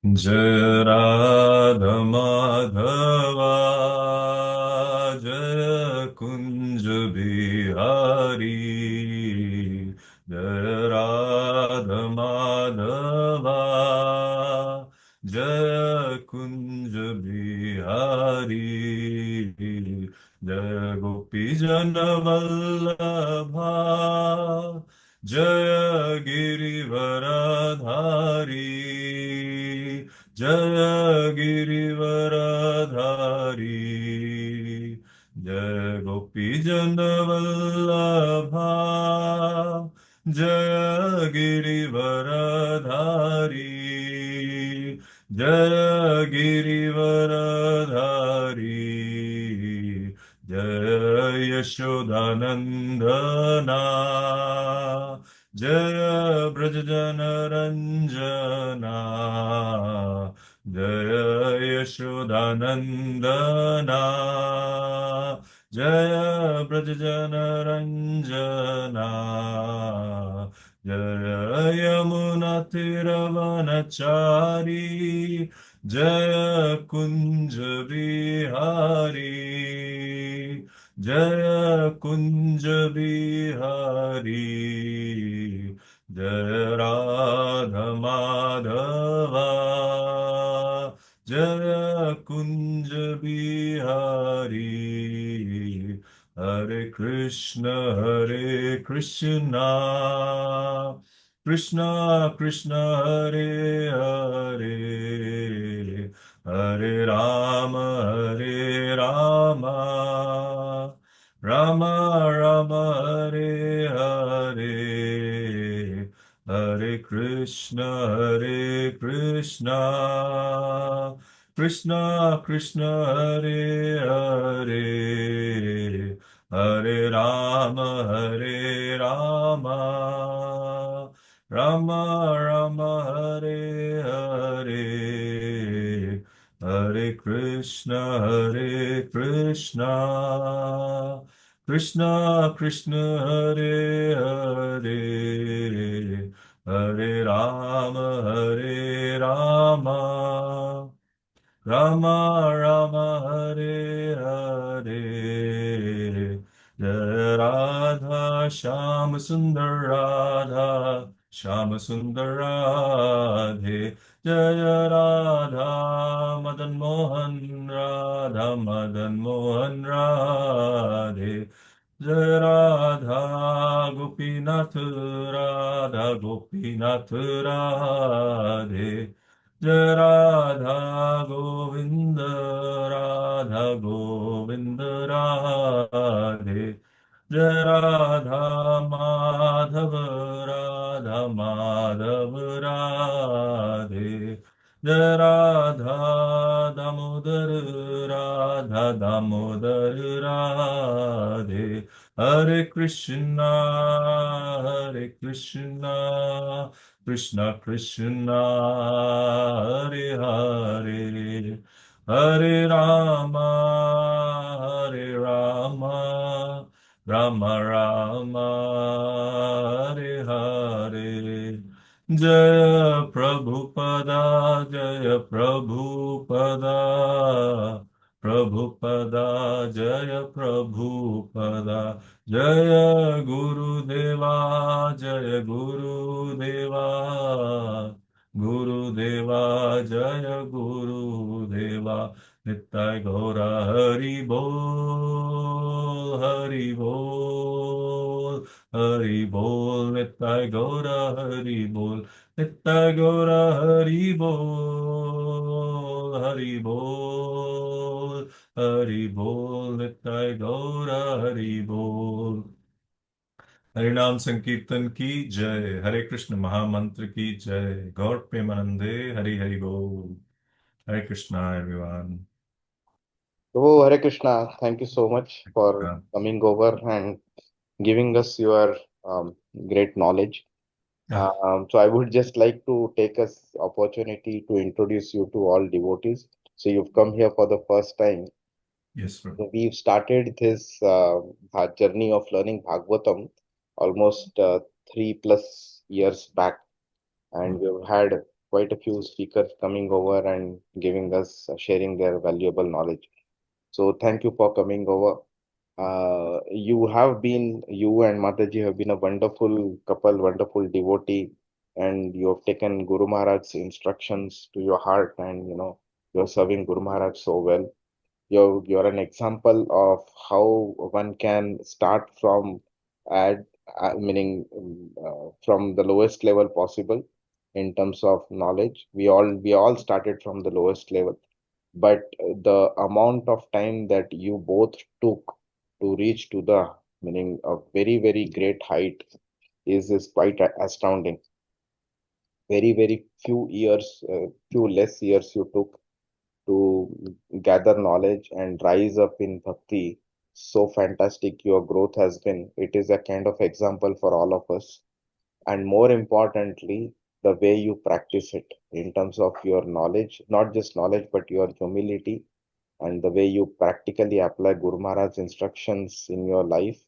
जय राधा माधवा जय कुंज बिहारी जय राधा माधवा जय कुंज बिहारी जय गोपी जन वल्लभा जय गिरिवरधारी जय गिरिवरधारी जय गोपी जन वल्लभा जय गिरिवरधारी जय गिरिवरधारी जय यशोदानंदना जय ब्रजजन रंजना जय यशोदानंदना जय ब्रजजन रंजना जय यमुना तिरवनचारी जय कुंज बिहारी जय कुंज बिहारी जय राधा माधवा जय कुंज बिहारी हरे कृष्ण कृष्ण कृष्ण हरे हरे हरे राम राम राम हरे हरे हरे कृष्ण कृष्ण कृष्ण हरे हरे हरे राम राम राम हरे हरे हरे कृष्ण कृष्ण कृष्ण हरे हरे हरे राम राम राम हरे हरे जय राधा श्याम सुंदर राधा श्याम सुंदर राधे जय राधा मदन मोहन राधे जय राधा गोपीनाथ राधे जय राधा गोविंद राधे जय राधा माधव राधे जय राधा दामोदर राधे हरे कृष्णा कृष्ण कृष्ण हरे हरे हरे राम राम हरे हरे जय प्रभुपदा प्रभुपदा जय प्रभुपदा जय गुरुदेवा गुरुदेवा जय गुरुदेवा नित्य गौर हरि बोल नित्य गौर नित्य गौर हरि बोल नित्य गौर हरि बोल हरिनाम संकीर्तन की जय हरे कृष्ण महामंत्र की जय गौर प्रेमानंदे हरि हरि बोल Hare Krishna everyone Oh, Hare Krishna. Thank you so much for coming over and giving us your great knowledge. So I would just like to take this opportunity to introduce you to all devotees. So you've come here for the first time. yes bro So we've started this journey of learning Bhagavatam almost 3+ years back, and we've had quite a few speakers coming over and giving us, sharing their valuable knowledge. So thank you for coming over. You and Mataji have been a wonderful couple, wonderful devotee, and you have taken Guru Maharaj's instructions to your heart, and you're serving Guru Maharaj so well. You're an example of how one can start from at meaning from the lowest level possible in terms of knowledge. We all started from the lowest level, but the amount of time that you both took to reach to the meaning a very very great height is quite astounding. Very very few years, few less years you took to gather knowledge and rise up in bhakti. So fantastic your growth has been. It is a kind of example for all of us. And more importantly, the way you practice it in terms of your knowledge, not just knowledge, but your humility and the way you practically apply Guru Maharaj's instructions in your life.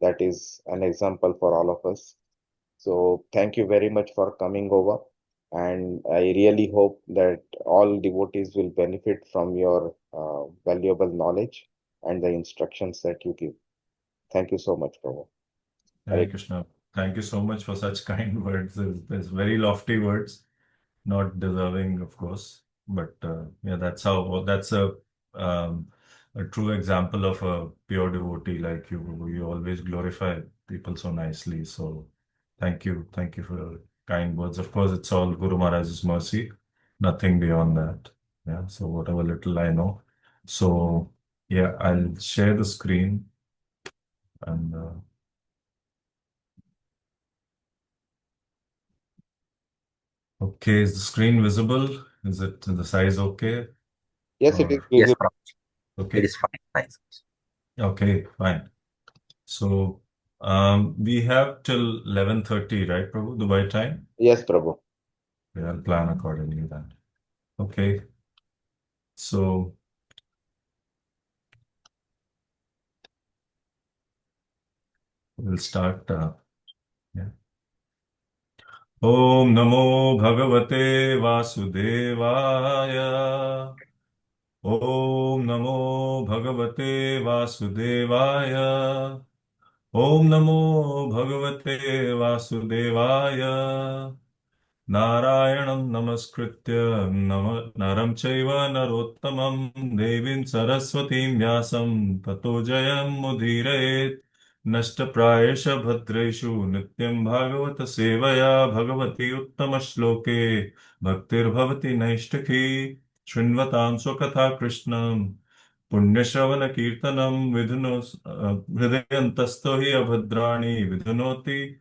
That is an example for all of us. So thank you very much for coming over. And I really hope that all devotees will benefit from your valuable knowledge and the instructions that you give. Thank you so much, Prabhu. Hare Hare Krishna. Thank you so much for such kind words. There's very lofty words, not deserving, of course, but yeah, um, a true example of a pure devotee like you. You always glorify people so nicely. So thank you for your kind words. Of course, it's all Guru Maharaj's mercy, nothing beyond that. Yeah. So whatever little I know. So yeah, I'll share the screen and. Okay, is the screen visible? Is it the size okay? Yes, it is Or Yes, visible. Prabhu. It okay? is fine. Thanks. Okay, fine. So we have till 11:30, right, Prabhu? Dubai time? Yes, Prabhu. Okay, I'll plan accordingly then. Okay, so we'll start. Yeah. Om Namo Bhagavate Vasudevaya. Om Namo Bhagavate Vasudevaya. Om Namo Bhagavate Vasudevaya. Narayanam Namaskritya Naram Chaiva Narottamam Devim Saraswatim Vyasam Tato Jayam Mudhirayet Nashtaprayasha Bhadreshu Nityam Bhagavata Sevaya Bhagavati Uttama Shloke Bhaktir Bhavati Naishtaki Shrinvatam Swakatha Krishnam Punyashravana Kirtanam Vidhunos Hridayantasto hi Abhadrani Vidhunoti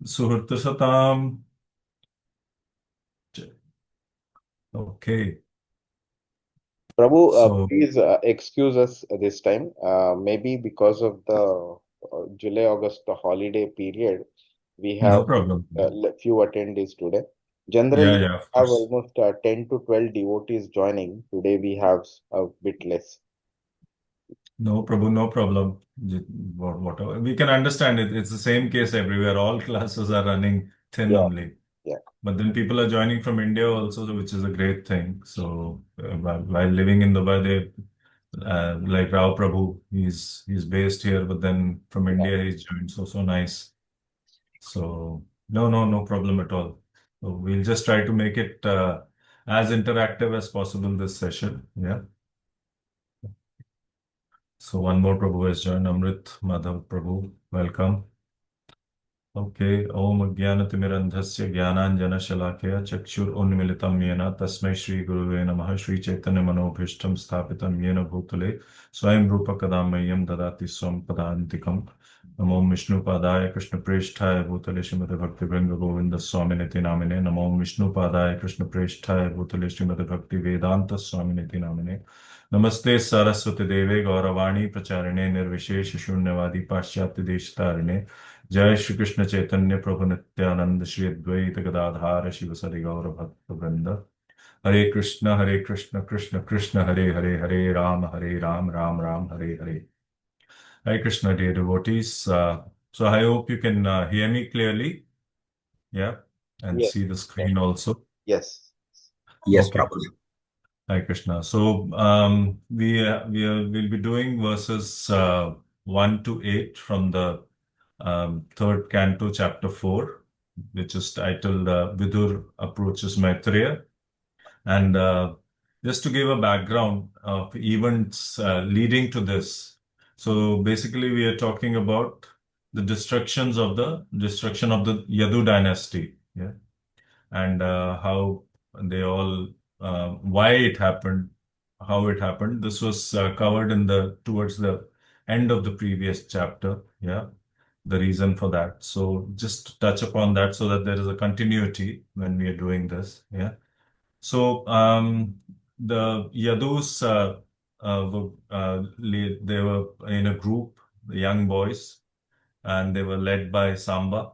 Suhurtasatam. Okay, Prabhu, so please excuse us this time. Maybe because of the July-August holiday period, we have no problem. few attendees today. Yeah, Generally, yeah, of we have course. almost 10 to 12 devotees joining. Today, we have a bit less. No problem, no problem. Whatever. We can understand it. It's the same case everywhere. All classes are running thin Yeah, only. yeah, But then people are joining from India also, which is a great thing. So while living in Dubai, like Rao Prabhu, he's based here, but then from yeah. India he's joined. So nice. So no problem at all. So we'll just try to make it as interactive as possible this session. Yeah. So one more Prabhu has joined, Amrit Madhav Prabhu. Welcome. Okay ओम अज्ञानतिमिरन्धस्य ज्ञानाञ्जनशलाकया चक्षुरुन्मिलितं येन तस्मै श्रीगुरुवे नमः श्रीचैतन्यमनोभीष्टं स्थापितं येन भूतले स्वयं रूपकदा मह्यं ददाति स्वं पदान्तिकम् नमो विष्णुपादाय कृष्णप्रेष्ठाय भूतले श्रीमते भक्तिवृन्द गोविन्द स्वामिनिति नामिने नमो विष्णुपादाय कृष्णप्रेष्ठाय भूतले श्रीमते भक्ति वेदांत स्वामिनिति नामिने नमस्ते सरस्वती देवे गौरवाणी प्रचारिणे निर्विशेष शून्यवादी पाश्चात्य देशतारिणे जय श्री कृष्ण चैतन्य प्रभु नित्यानंद श्री अद्वैत गदाधार शिव सदि गौर भक्त वृंद हरे Krishna Krishna Krishna Hare Hare Ram Ram Hare Hare Hare Krishna, dear devotees. So I hope you can hear me clearly, yeah, and Yes, see the yes, screen also. yes. Yes, Okay. Prabhupada. Hi, Krishna. So we'll be doing verses 1 to 8 from the third canto, chapter 4, which is titled Vidur Approaches Maitreya. And just to give a background of events leading to this. So basically, we are talking about the destruction of the Yadu dynasty. Yeah, and how they all, why it happened, how it happened. This was covered in the towards the end of the previous chapter. Yeah, the reason for that. So just to touch upon that so that there is a continuity when we are doing this. Yeah. So the Yadus, they were in a group, the young boys, and they were led by Samba,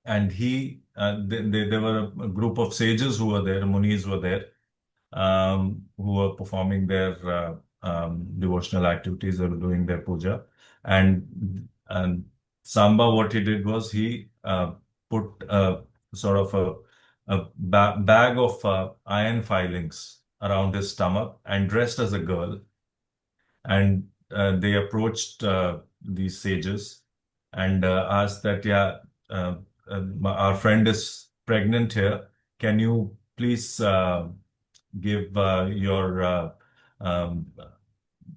and there were a group of sages who were there, Munis were there, who were performing their devotional activities or doing their puja. And Samba, what he did was he put sort of a bag of iron filings around his stomach and dressed as a girl, and they approached these sages and asked that, yeah, our friend is pregnant here. Can you please give your um,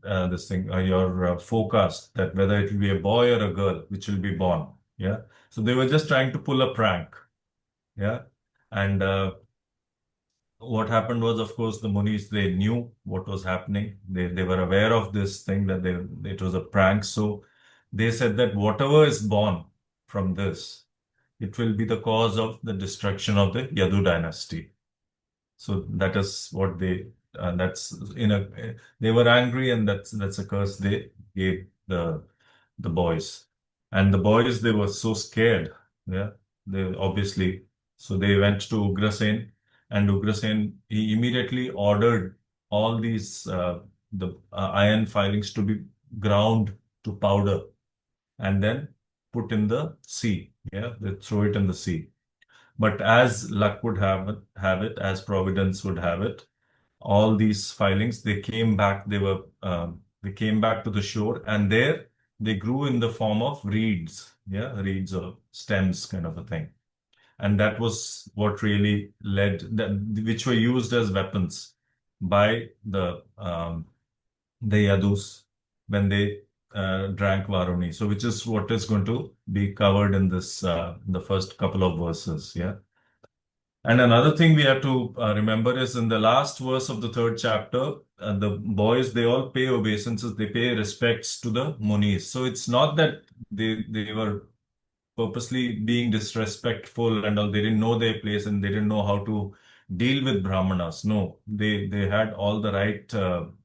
this thing, your forecast that whether it will be a boy or a girl which will be born? Yeah. So they were just trying to pull a prank. Yeah. And what happened was, of course, the Munis, they knew what was happening. They were aware of this thing, that it was a prank. So they said that whatever is born from this, it will be the cause of the destruction of the Yadu dynasty. So that is what that's in a, they were angry, and that's a curse they gave the boys. And the boys, they were so scared. Yeah, they obviously, so they went to Ugrasen, and Ugrasen, he immediately ordered all these the iron filings to be ground to powder and then put in the sea. Yeah, they throw it in the sea. But as luck would have it, as providence would have it, all these filings, they came back. They came back to the shore, and there they grew in the form of reeds. Yeah, reeds or stems, kind of a thing. And that was what really led that, which were used as weapons by the Yadus when they drank Varuni. So, which is what is going to be covered in this the first couple of verses. Yeah. And another thing we have to remember is in the last verse of the third chapter, the boys, they all pay obeisances, they pay respects to the Munis. So it's not that they were purposely being disrespectful and all. They didn't know their place and they didn't know how to deal with Brahmanas. No, they had all the right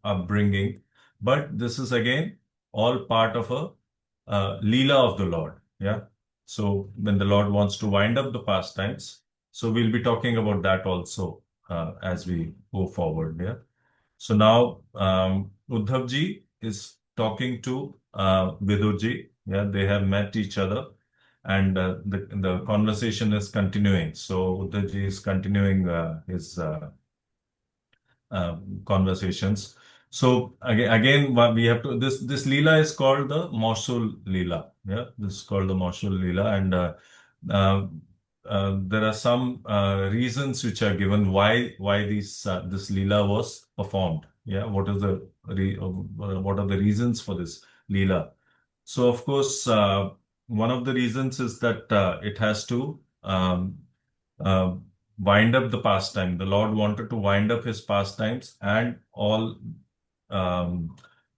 upbringing. But this is again all part of a Leela of the Lord. Yeah. So when the Lord wants to wind up the pastimes, so we'll be talking about that also as we go forward. Yeah. So now Uddhav ji is talking to Vidur ji. Yeah, they have met each other, and the conversation is continuing. So Uddhav ji is continuing his conversations. So again, what we have to, this Leela is called the Mosul Leela. Yeah, this is called the Mosul Leela, and uh, there are some reasons which are given why this Leela was performed. Yeah, what are the reasons for this Leela? So of course, one of the reasons is that it has to uh, wind up the pastime. The Lord wanted to wind up his pastimes, and all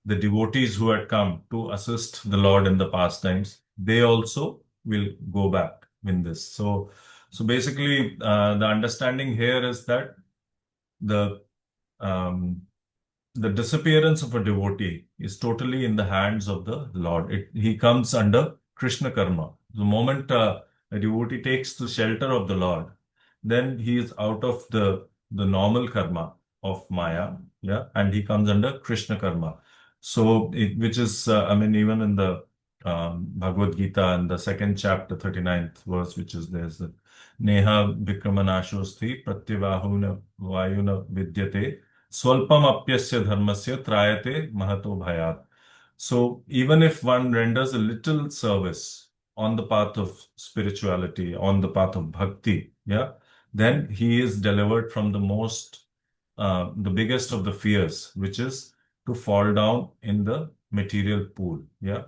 the devotees who had come to assist the Lord in the pastimes, they also will go back in this. So basically, the understanding here is that the um, the disappearance of a devotee is totally in the hands of the Lord. He comes under Krishna karma. The moment a devotee takes the shelter of the Lord, then he is out of the normal karma of Maya, yeah, and he comes under Krishna karma. So, which is, I mean, even in the Bhagavad Gita and the second chapter, 39th verse, which is there's Neha Vikramanashosti Pratyavahuna Vayuna Vidyate Swalpam Apyasya Dharmasya Trayate Mahato Bhayat. So even if one renders a little service on the path of spirituality, on the path of bhakti, yeah, then he is delivered from the biggest of the fears, which is to fall down in the material pool. Yeah.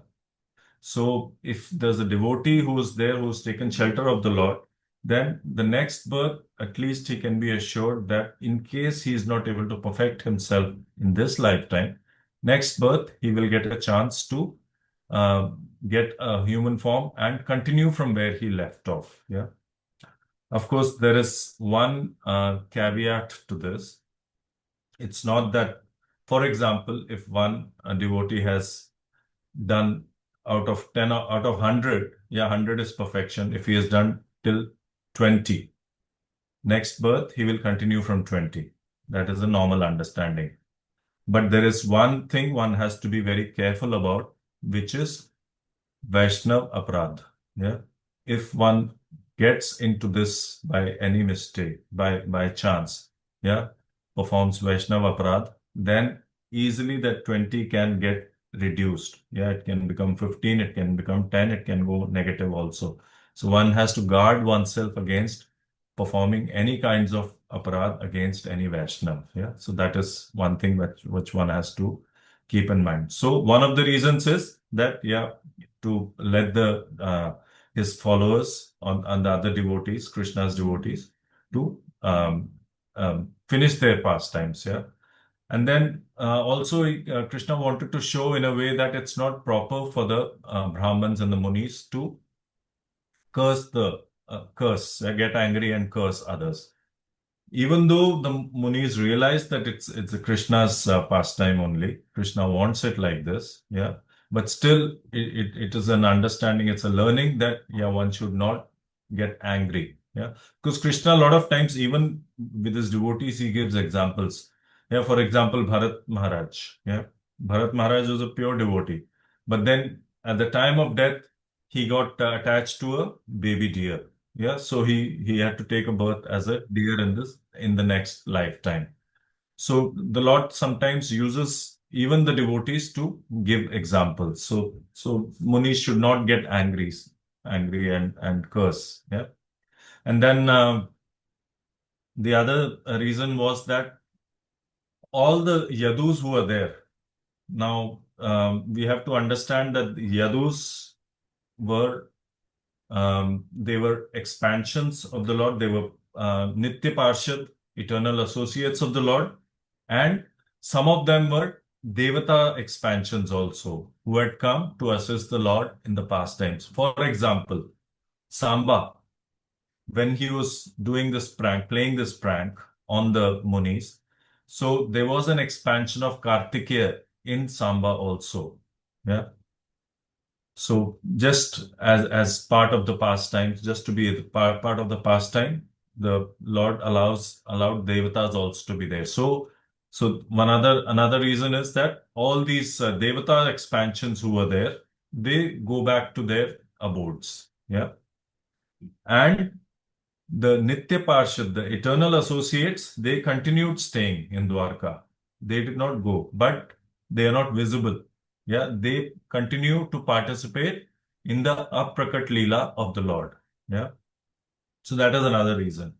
So if there's a devotee who is there, who's taken shelter of the Lord, then the next birth, at least he can be assured that in case he is not able to perfect himself in this lifetime, next birth, he will get a chance to uh, get a human form and continue from where he left off. Yeah. Of course, there is one caveat to this. It's not that, for example, if one devotee has done out of 10 or out of 100, yeah, 100 is perfection. If he has done till 20, next birth, he will continue from 20. That is a normal understanding. But there is one thing one has to be very careful about, which is Vaishnav Aparadh. Yeah. If one gets into this by any mistake, by chance, yeah, performs Vaishnav Aparadh, then easily that 20 can get reduced. Yeah, it can become 15, it can become 10, it can go negative also. So one has to guard oneself against performing any kinds of aparadh against any Vaishnav. Yeah. So that is one thing which one has to keep in mind. So one of the reasons is that, yeah, to let the his followers on the other devotees, Krishna's devotees, to finish their pastimes. Yeah, and then also Krishna wanted to show in a way that it's not proper for the Brahmins and the Munis to get angry and curse others, even though the Munis realize that it's a Krishna's pastime only. Krishna wants it like this, yeah. But still, it is an understanding, it's a learning that, yeah, one should not get angry, yeah. Because Krishna, a lot of times, even with his devotees, he gives examples. Yeah, for example, Bharat Maharaj. Yeah, Bharat Maharaj was a pure devotee, but then at the time of death, he got attached to a baby deer. Yeah, so he had to take a birth as a deer in the next lifetime. So the Lord sometimes uses even the devotees to give examples. So Munis should not get angry and curse. Yeah, and then the other reason was that all the yadus who were there. Now we have to understand that the yadus were they were expansions of the Lord. They were Nitya Parshad, eternal associates of the Lord. And some of them were Devata expansions also, who had come to assist the Lord in the past times. For example, Samba, when he was doing this prank, playing this prank on the Munis, so there was an expansion of Kartikeya in Samba also. Yeah. So just as part of the pastime, just to be part of the pastime, the Lord allowed devatas also to be there. So another reason is that all these devata expansions who were there, they go back to their abodes. Yeah, and the Nitya Parshad, the eternal associates, they continued staying in Dwarka. They did not go, but they are not visible. Yeah, they continue to participate in the Aprakat Leela of the Lord. Yeah, so that is another reason.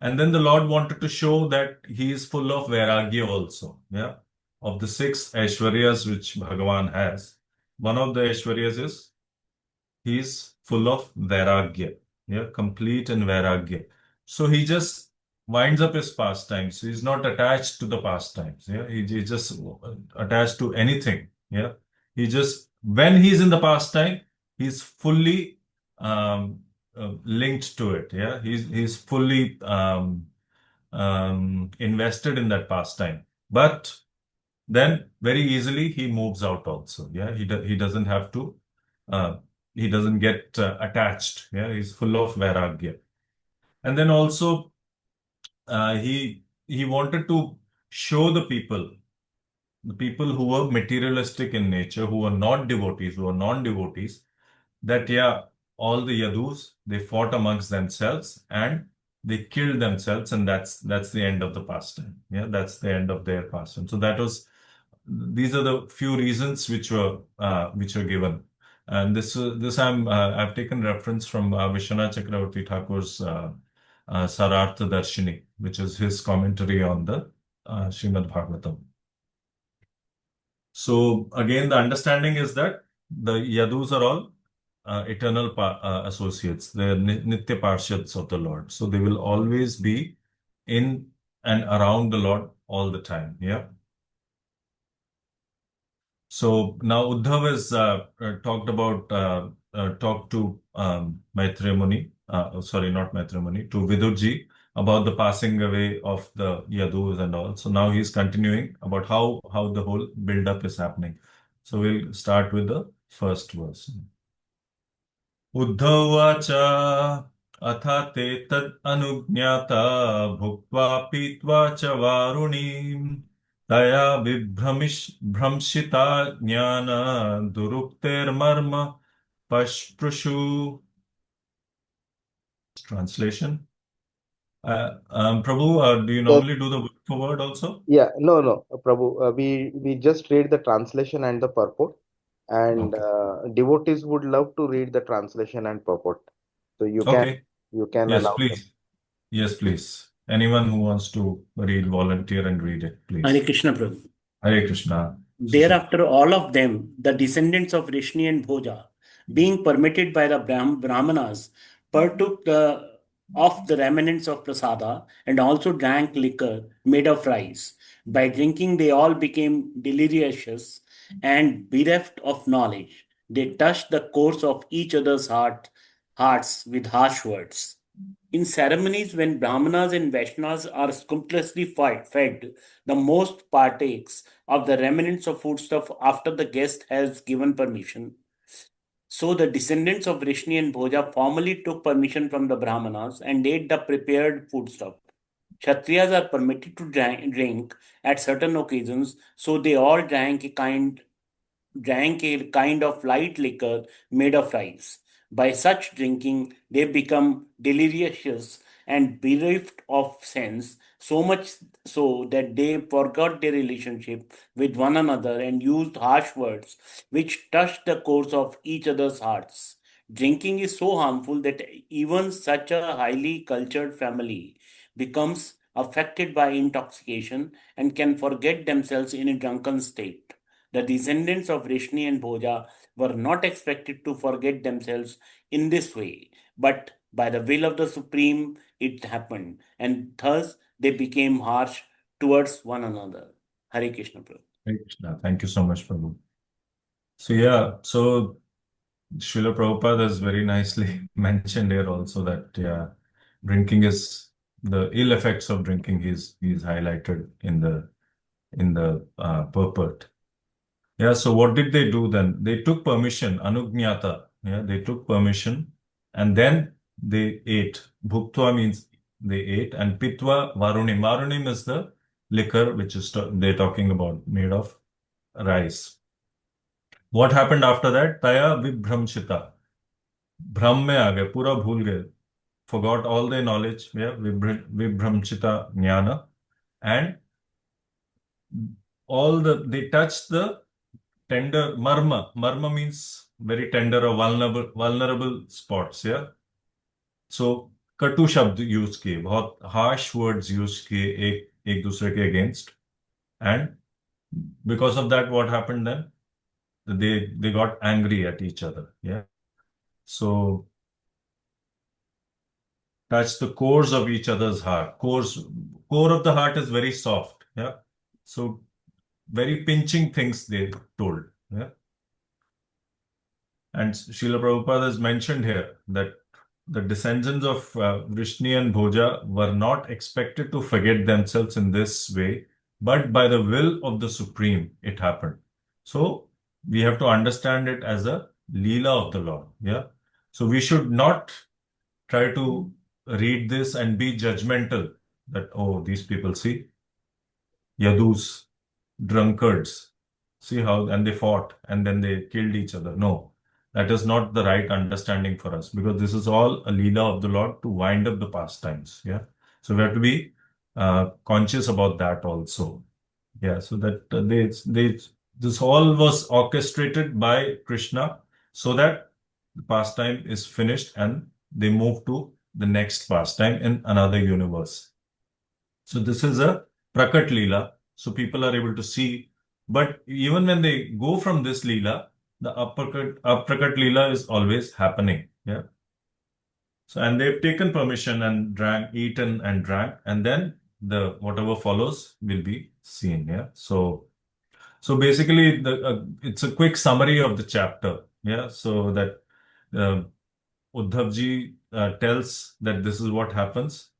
And then the Lord wanted to show that He is full of Vairagya also. Yeah, of the six Aishwaryas which Bhagavan has, one of the Aishwaryas is He's full of Vairagya, yeah, complete in Vairagya. So he just winds up his pastimes. He's not attached to the pastimes. Yeah, he just attached to anything. Yeah, he just when he's in the pastime, he's fully linked to it. Yeah, he's fully invested in that pastime. But then very easily he moves out also. Yeah, he doesn't have to. Uh, he doesn't get attached. Yeah, he's full of vairagya. And then also he wanted to show the people the people who were materialistic in nature, who were not devotees, who were non-devotees, that yeah, all the Yadus, they fought amongst themselves and they killed themselves, and that's the end of the pastime. Yeah, that's the end of their pastime. So that was these are the few reasons which were given. And I've taken reference from Vishwanath Chakravarti Thakur's Sarartha Darshini, which is his commentary on the Srimad Bhagavatam. So again, the understanding is that the Yadus are all eternal associates. They're Nitya Parshads of the Lord. So they will always be in and around the Lord all the time. Yeah. So now Uddhav has talked to Maitreya Muni, sorry, not Maitreya Muni, to Vidurji about the passing away of the Yadus and all. So now he's continuing about how the whole build-up is happening. So we'll start with the first verse. उद्धवाच अथ ते तद् अनुज्ञाता भुक्त्वा पीत्वा च वारुणीम् तया भ्रंशिता ज्ञान दुरुक्तेर्मर्म पश्पृशु. Translation. Prabhu, do you Yes. normally do the word for word also? Yeah, no, no, Prabhu. We just read the translation and the purport, and Okay. devotees would love to read the translation and purport. So Okay. you can Yes, allow them. please. Yes, please. Anyone who wants to read, volunteer and read it, Hare please. Krishna Prabhu. Hare Krishna. Thereafter, all of them, the descendants of Rishni and Bhoja, being permitted by the Brahmanas, partook of the remnants of prasada and also drank liquor made of rice. By drinking, they all became delirious and bereft of knowledge. They touched the course of each other's hearts with harsh words. In ceremonies, when Brahmanas and Vaishnavas are scrupulously fed, the most partakes of the remnants of foodstuff after the guest has given permission. So the descendants of Rishni and Bhoja formally took permission from the Brahmanas and ate the prepared foodstuff. Kshatriyas are permitted to drink at certain occasions, so they all drank a kind of light liquor made of rice. By such drinking, they become delirious and bereft of sense, so much so that they forgot their relationship with one another and used harsh words which touched the course of each other's hearts. Drinking is so harmful that even such a highly cultured family becomes affected by intoxication and can forget themselves in a drunken state. The descendants of Rishni and Bhoja were not expected to forget themselves in this way, but by the will of the Supreme it happened, and thus they became harsh towards one another. Hare Krishna Prabhu. Hare Krishna. Thank you so much, Prabhu. So yeah, so Srila Prabhupada has very nicely mentioned here also that yeah, drinking is the ill effects of drinking. He's highlighted in the purport. Yeah. So what did they do then? They took permission, anugnyata. Yeah, they took permission, and then they ate. Bhuktva means they ate, and pitva varunim. Varunim is the liquor which is they're talking about, made of rice. What happened after that? Taya vibhramshita. भ्रम में आ गए पूरा भूल गए forgot all their knowledge yeah vibhramchita jnana and all they touched the tender marma means very tender or vulnerable spots yeah so कटु शब्द use किए बहुत harsh words यूज किए एक दूसरे के against and because of that what happened then they got angry at each other yeah so touch the cores of each other's heart. Core of the heart is very soft. Yeah. So very pinching things they told. Yeah. And Srila Prabhupada has mentioned here that the descendants of Vrishni and Bhoja were not expected to forget themselves in this way, but by the will of the Supreme, it happened. So we have to understand it as a Leela of the Lord. Yeah. So we should not try to read this and be judgmental that, oh, these people see, Yadus, drunkards. See how, and they fought and then they killed each other. No, that is not the right understanding for us, because this is all a Leela of the Lord to wind up the pastimes. Yeah. So we have to be conscious about that also. Yeah. So that this all was orchestrated by Krishna so that the pastime is finished and they move to the next pastime in another universe. So this is a Prakat Leela. So people are able to see. But even when they go from this Leela, the Aprakat Leela is always happening. Yeah. So, and they've taken permission and drank, eaten and drank, and then the whatever follows will be seen. Yeah. So basically, it's a quick summary of the chapter. Yeah. So that uh, Uddhav ji tells that this is what happens.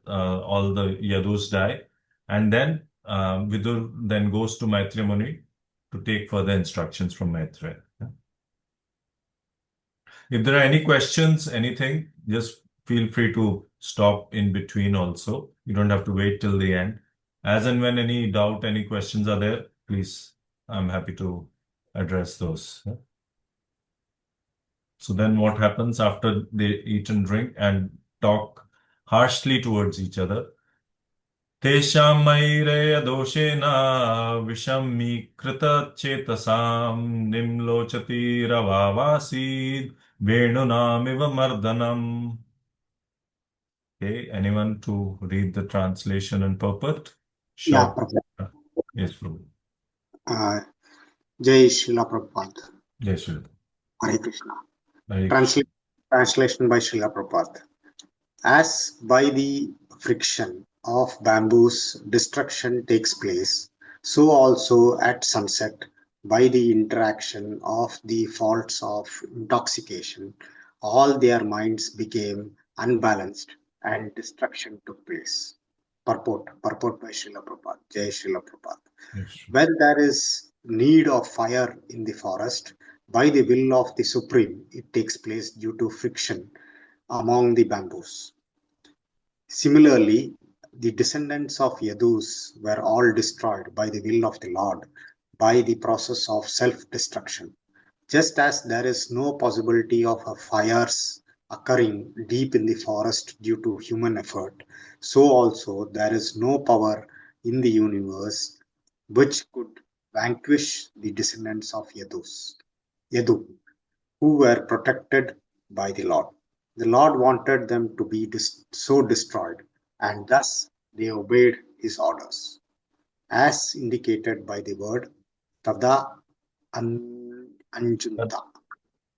All the Yadus die, and then Vidur then goes to Maitreya Muni to take further instructions from Maitreya. Yeah. If there are any questions, anything, just feel free to stop in between also. You don't have to wait till the end. As and when any doubt, any questions are there, please, I'm happy to address those. Yeah. So then what happens after they eat and drink and talk harshly towards each other? Tesham maire doshena vishammikrita chetasam nimlochati ravavasid venunamiva mardanam. Okay, anyone to read the translation and purport? Yeah, Short. Prabhupada. Yes, Prabhu. Jai Srila Prabhupada. Yes, Srila. Hare Krishna. Hare Krishna. Translation by Srila Prabhupada. As by the friction of bamboos destruction takes place, so also at sunset by the interaction of the faults of intoxication, all their minds became unbalanced and destruction took place. Purport by Srila Prabhupada. Jai Srila Prabhupada. Yes. When there is need of fire in the forest, by the will of the Supreme, it takes place due to friction among the bamboos. Similarly, the descendants of Yadus were all destroyed by the will of the Lord by the process of self-destruction. Just as there is no possibility of a fires occurring deep in the forest due to human effort, so also there is no power in the universe which could vanquish the descendants of Yadu, who were protected by the Lord. The Lord wanted them to be so destroyed, and thus they obeyed his orders. As indicated by the word Tada Anjunta.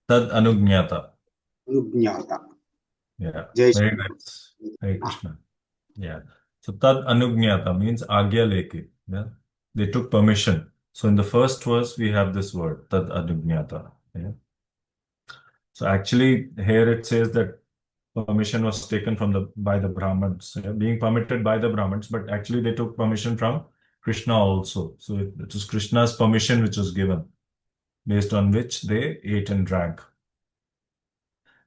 Tad Anugnyata. Anujnata. Yeah. Jai Very Shri nice. Hare Krishna. Yeah. So Tad Anugnyata means Agya Leke. Yeah. They took permission. So in the first verse, we have this word, Tad Anugnyata. Yeah. So actually, here it says that permission was taken by the Brahmins, yeah, being permitted by the Brahmins, but actually they took permission from Krishna also. So it was Krishna's permission which was given, based on which they ate and drank.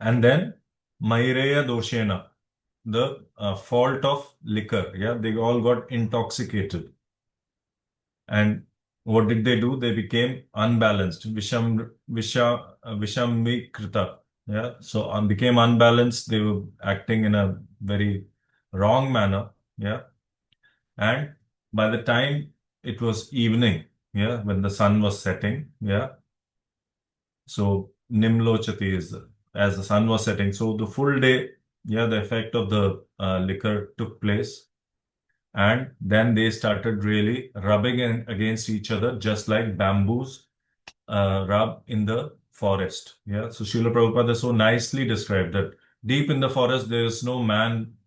And then Maireya Doshena, the fault of liquor. Yeah, they all got intoxicated. And what did they do? They became unbalanced. Vishammikrita. Yeah, so became unbalanced. They were acting in a very wrong manner. Yeah, and by the time it was evening, yeah, when the sun was setting, yeah, so Nimlochati is as the sun was setting. So the full day, yeah, the effect of the liquor took place. And then they started really rubbing against each other, just like bamboos rub in the forest. Yeah. So Srila Prabhupada so nicely described that deep in the forest, there is no man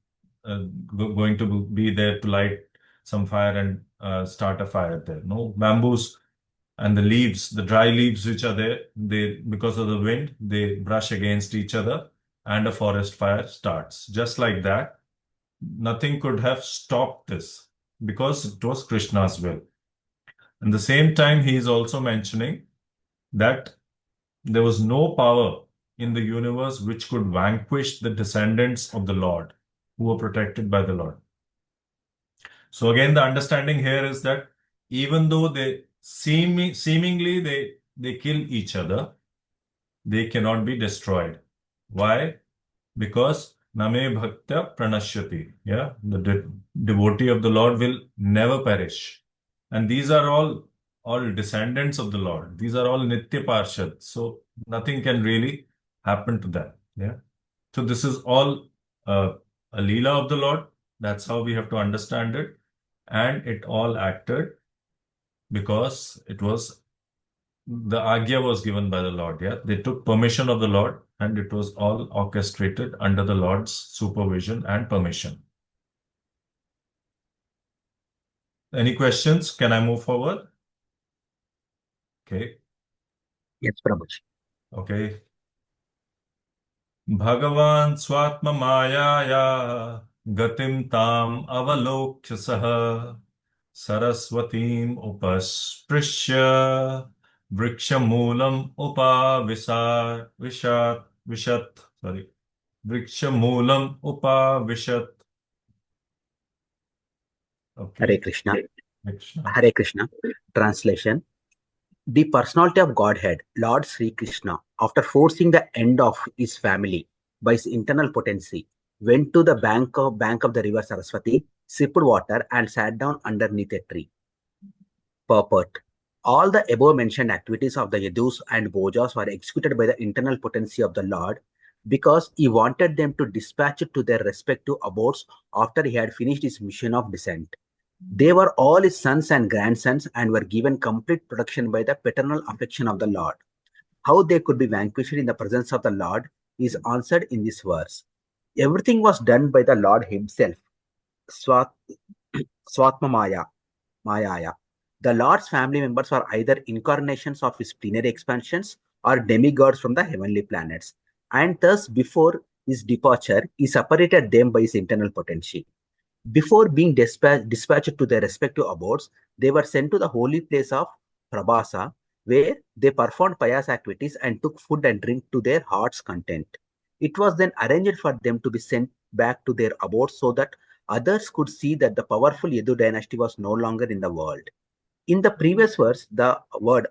going to be there to light some fire and start a fire there. No, bamboos and the leaves, the dry leaves which are there, they, because of the wind, they brush against each other and a forest fire starts. Just like that, nothing could have stopped this because it was Krishna's will. At the same time, he is also mentioning that there was no power in the universe which could vanquish the descendants of the Lord who were protected by the Lord. So again, the understanding here is that even though they seemingly they kill each other, they cannot be destroyed. Why? Because Name Bhakta Pranashyati. Yeah, the devotee of the Lord will never perish. And these are all descendants of the Lord. These are all Nitya Parshad. So nothing can really happen to them. Yeah. So this is all a Leela of the Lord. That's how we have to understand it. And it all acted because it was the Agya was given by the Lord. Yeah. They took permission of the Lord and it was all orchestrated under the Lord's supervision and permission. Any questions? Can I move forward? Okay. Yes, Prabhuji. Okay. Bhagavan swatma mayaya gatim tam avalokya saha saraswatim upasprishya vrikshamulam vishat sorry vrikshamulam upavishat. Hare Okay. Krishna. Krishna. Hare Krishna. Translation. The personality of Godhead, Lord Sri Krishna, after forcing the end of his family by his internal potency, went to the bank of the river Saraswati, sipped water, and sat down underneath a tree. Purport. All the above mentioned activities of the Yadus and Bojas were executed by the internal potency of the Lord because he wanted them to dispatch it to their respective abodes after he had finished his mission of descent. They were all his sons and grandsons and were given complete protection by the paternal affection of the Lord. How they could be vanquished in the presence of the Lord is answered in this verse. Everything was done by the Lord himself. Swat, Swatmamaya, Mayaya. The Lord's family members are either incarnations of his plenary expansions or demigods from the heavenly planets. And thus, before his departure, he separated them by his internal potency. Before being dispatched to their respective abodes, they were sent to the holy place of Prabhasa, where they performed pious activities and took food and drink to their heart's content. It was then arranged for them to be sent back to their abodes so that others could see that the powerful Yadu dynasty was no longer in the world. In the previous verse, the word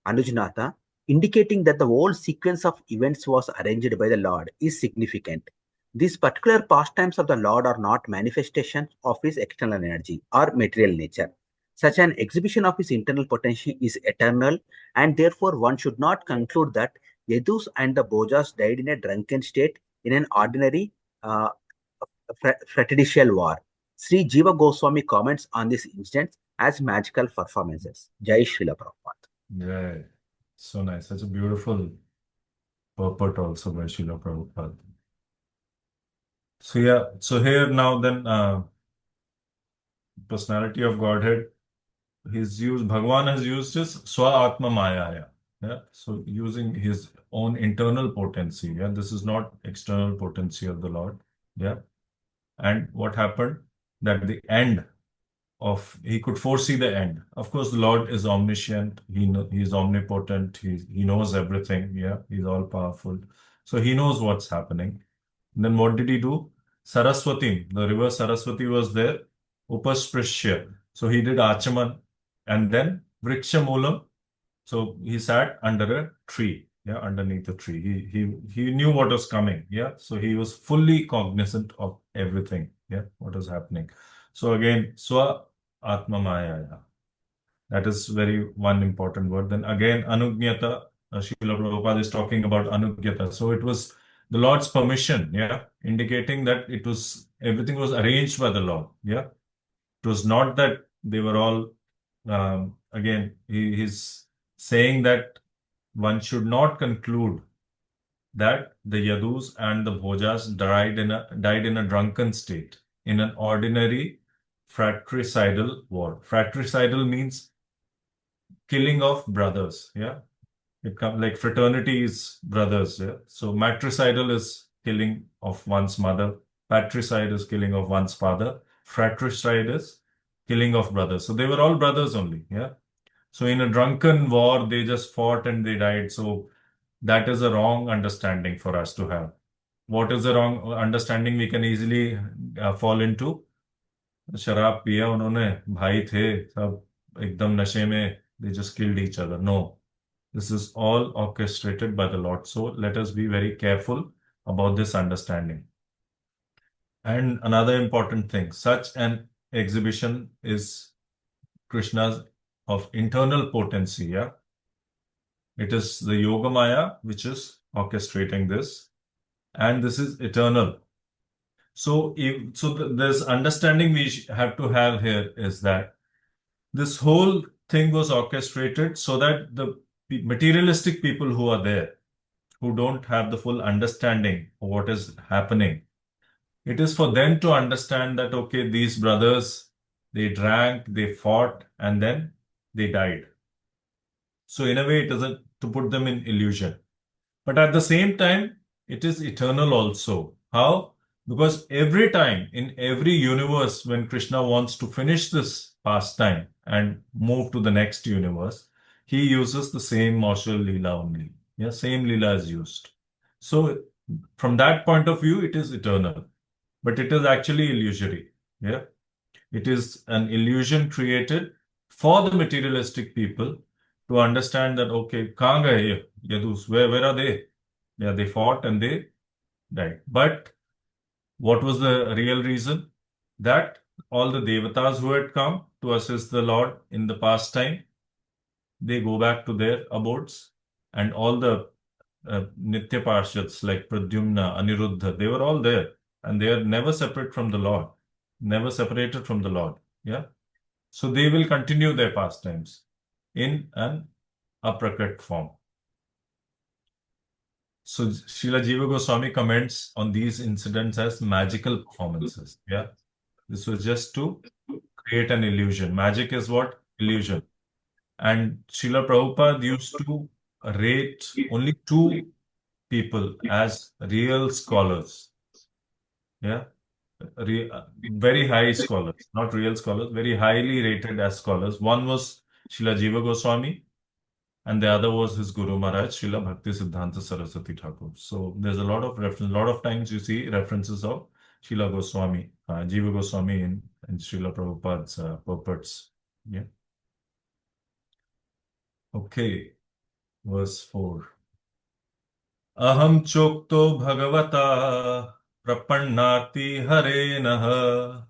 Anujnata, indicating that the whole sequence of events was arranged by the Lord, is significant. These particular pastimes of the Lord are not manifestations of his external energy or material nature. Such an exhibition of his internal potential is eternal, and therefore one should not conclude that Yadus and the Bojas died in a drunken state in an ordinary uh, fratricial war. Sri Jiva Goswami comments on this incident as magical performances. Jai Srila Prabhupada. Yeah. So nice. Such a beautiful purport also by Srila Prabhupada. So yeah, so here now then personality of Godhead, Bhagavan has used his Swa Atma Maya. Yeah. So using his own internal potency. Yeah. This is not external potency of the Lord. Yeah. And what happened? That the end he could foresee the end. Of course, the Lord is omniscient. He is omnipotent. He knows everything. Yeah. He's all powerful. So he knows what's happening. And then what did he do? Saraswati, the river Saraswati was there. Upasprishya. So he did Achaman. And then Vrikshamulam. So he sat under a tree, yeah, underneath the tree. He knew what was coming, yeah. So he was fully cognizant of everything, yeah, what was happening. So again, Swa Atma Maya, yeah. That is very one important word. Then again, Anugyata, Srila Prabhupada is talking about Anugyata. So it was the Lord's permission, yeah, indicating that everything was arranged by the Lord, yeah. It was not that they were all, again, he's saying that one should not conclude that the Yadus and the Bhojas died in a drunken state, in an ordinary fratricidal war. Fratricidal means killing of brothers, yeah. It comes like fraternity is brothers, yeah. So matricidal is killing of one's mother. Patricide is killing of one's father. Fratricide is killing of brothers. So they were all brothers only, yeah. So in a drunken war, they just fought and they died. So that is a wrong understanding for us to have. What is the wrong understanding we can easily fall into? शराब पिया उन्होंने, भाई थे सब, ekdam nashe mein, they just killed each other. No, this is all orchestrated by the Lord. So let us be very careful about this understanding. And another important thing, such an exhibition is Krishna's of internal potency. Yeah, it is the Yoga Maya which is orchestrating this, and this is eternal. So, this understanding we have to have here is that this whole thing was orchestrated so that the materialistic people who are there, who don't have the full understanding of what is happening, it is for them to understand that, okay, these brothers, they drank, they fought, and then they died. So, in a way, it isn't to put them in illusion. But at the same time, it is eternal also. How? Because every time in every universe, when Krishna wants to finish this pastime and move to the next universe, he uses the same martial Leela only. Yeah, same Leela is used. So, from that point of view, it is eternal, but it is actually illusory. Yeah, it is an illusion created for the materialistic people to understand that, okay, kahan gaye ye Yadus, where are they? Yeah, they fought and they died. But what was the real reason? That all the devatas who had come to assist the Lord in the past time, they go back to their abodes, and all the Nitya Parshads like Pradyumna, Aniruddha, they were all there, and they are never separate from the Lord, never separated from the Lord. Yeah. So they will continue their pastimes in an aprakat form. So Srila Jiva Goswami comments on these incidents as magical performances. Yeah. This was just to create an illusion. Magic is what? Illusion. And Srila Prabhupada used to rate only two people as real scholars. Yeah. Very high scholars, not real scholars, very highly rated as scholars. One was Srila Jiva Goswami, and the other was his Guru Maharaj, Srila Bhakti Siddhanta Saraswati Thakur. So there's a lot of reference, a lot of times you see references of Srila Goswami, Jiva Goswami in Srila Prabhupada's purports. Yeah. Okay, verse 4. Aham chokto bhagavata prapannati harenah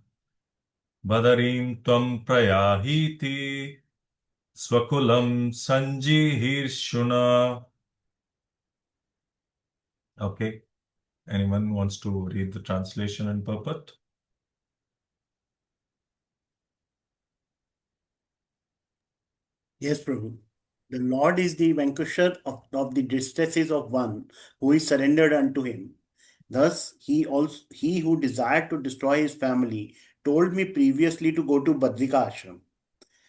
badarim tvam prayahiti swakulam sanjihirshuna. Okay. Anyone wants to read the translation and purport? Yes, Prabhu. The Lord is the vanquisher of the distresses of one who is surrendered unto him. Thus, he who desired to destroy his family told me previously to go to Badrika ashram.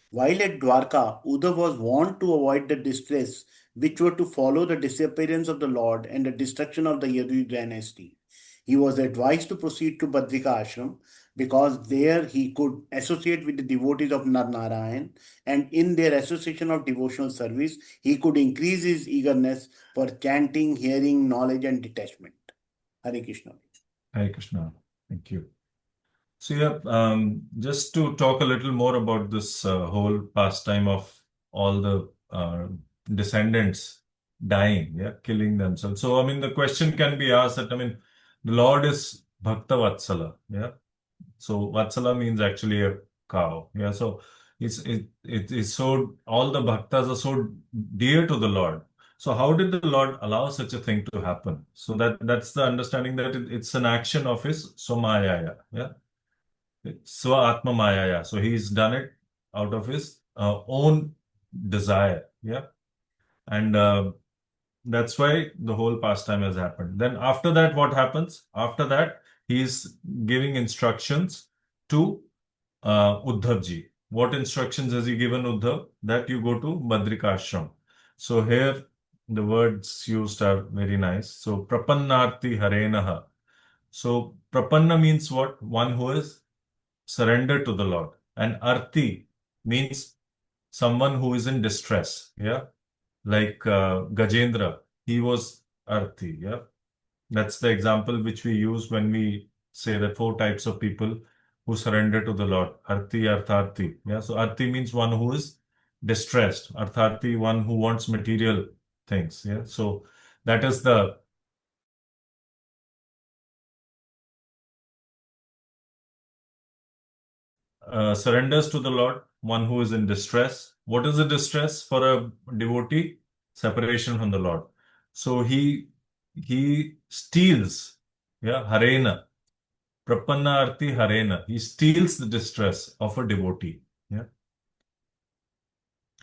While at Dwarka, Uddhav was warned to avoid the distress which were to follow the disappearance of the Lord and the destruction of the Yadu dynasty. He was advised to proceed to Badrika ashram because there he could associate with the devotees of Narayan, and in their association of devotional service, he could increase his eagerness for chanting, hearing, knowledge, and detachment. Hare Krishna. Hare Krishna. Thank you. So, yeah, just to talk a little more about this whole pastime of all the descendants dying, yeah, killing themselves. So, I mean, the question can be asked that, I mean, the Lord is Bhakta Vatsala, yeah. So, Vatsala means actually a cow, yeah. So, it's so, all the bhaktas are so dear to the Lord. So, how did the Lord allow such a thing to happen? So, that's the understanding that it's an action of his Somaya, yeah. Swa Atma Mayaya. So he's done it out of his own desire. Yeah. And that's why the whole pastime has happened. Then after that, what happens? After that, he's giving instructions to Uddhavji. What instructions has he given Uddhav? That you go to Badrika Ashram. So here, the words used are very nice. So Prapannarti Harenaha. So Prapanna means what? One who is surrender to the Lord. And arti means someone who is in distress. Yeah. Like Gajendra, he was arti. Yeah. That's the example which we use when we say that four types of people who surrender to the Lord. Arti, Artharthi. Yeah, so Arti means one who is distressed. Artharthi, one who wants material things. Yeah, so that is the surrenders to the Lord, one who is in distress. What is the distress for a devotee? Separation from the Lord. So he steals, yeah, harena, prapanna arti harena. He steals the distress of a devotee. Yeah.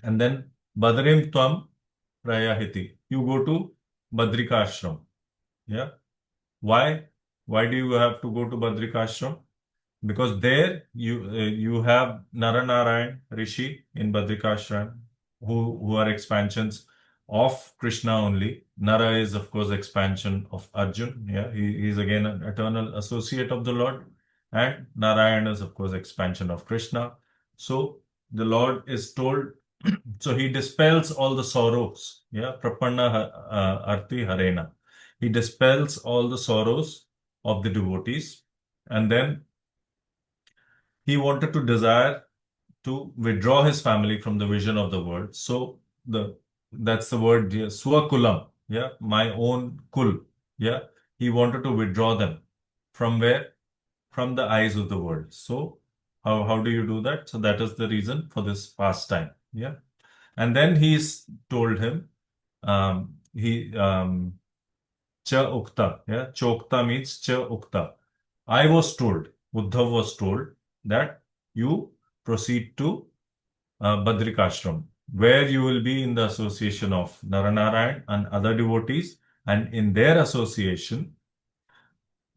And then Badrim Tvam Prayahiti. You go to Badrikashram. Yeah. Why? Why do you have to go to Badrikashram? Because there you have Naranarayan Rishi in Badrikashram, who are expansions of Krishna only. Nara is of course expansion of Arjun. Yeah, he is again an eternal associate of the Lord, and Narayana is of course expansion of Krishna. So the Lord is told, so he dispels all the sorrows. Yeah, Prapanna Arti Harena. He dispels all the sorrows of the devotees, and then he wanted to desire to withdraw his family from the vision of the world. So the that's the word, yeah, swakulam, yeah, my own kul, yeah. He wanted to withdraw them from where? From the eyes of the world. So how do you do that? So that is the reason for this pastime, yeah. And then he's told him, he cha ukta, yeah, chokta means cha ukta. I was told, Uddhav was told that you proceed to Badrikashram, where you will be in the association of Naranarayan and other devotees, and in their association,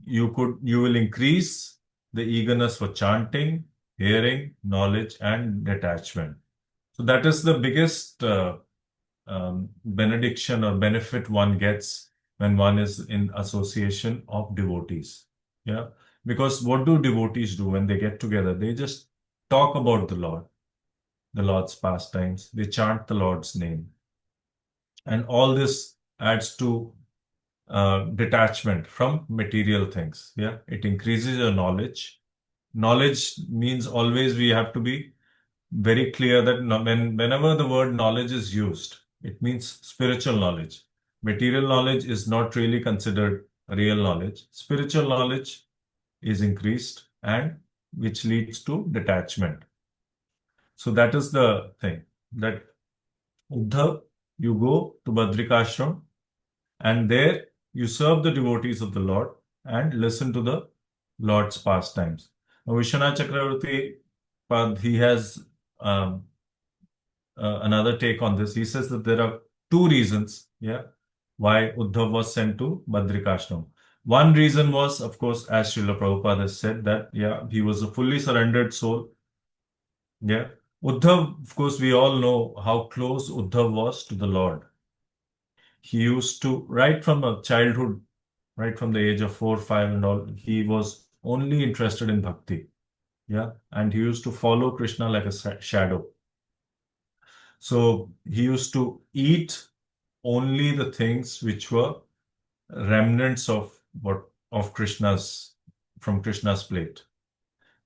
you will increase the eagerness for chanting, hearing, knowledge, and detachment. So that is the biggest benediction or benefit one gets when one is in association of devotees. Yeah, because what do devotees do when they get together? They just talk about the Lord's pastimes. They chant the Lord's name. And all this adds to detachment from material things. Yeah, it increases your knowledge. Knowledge means always we have to be very clear that whenever the word knowledge is used, it means spiritual knowledge. Material knowledge is not really considered real knowledge. Spiritual knowledge is increased, and which leads to detachment. So that is the thing, that Uddhav, you go to Badrikashram, and there you serve the devotees of the Lord and listen to the Lord's pastimes. Now, Vishwanath Chakravarti, he has another take on this. He says that there are two reasons, yeah, why Uddhav was sent to Badrikashram. One reason was, of course, as Srila Prabhupada has said, that yeah, he was a fully surrendered soul. Yeah. Uddhav, of course, we all know how close Uddhav was to the Lord. He used to, right from a childhood, right from the age of 4, 5 and all, he was only interested in bhakti. Yeah. And he used to follow Krishna like a shadow. So he used to eat only the things which were remnants of Krishna's, from Krishna's plate.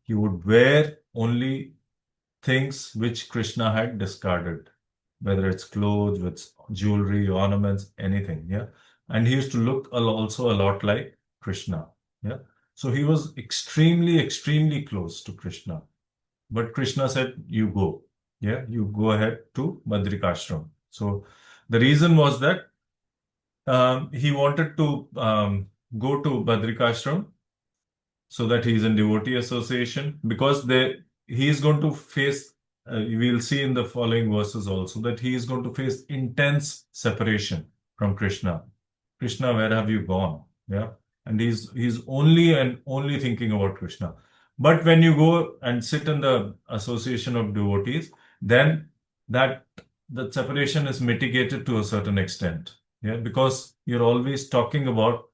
He would wear only things which Krishna had discarded, whether it's clothes, with jewelry, ornaments, anything. Yeah. And he used to look also a lot like Krishna. Yeah. So he was extremely, extremely close to Krishna. But Krishna said, you go. Yeah. You go ahead to Badrikashram. So the reason was that he wanted to go to Badrikashram so that he's in devotee association, because he is going to face, we'll see in the following verses also, that he is going to face intense separation from Krishna. Krishna, where have you gone? Yeah. And he's only and only thinking about Krishna. But when you go and sit in the association of devotees, then that separation is mitigated to a certain extent. Yeah, because you're always talking about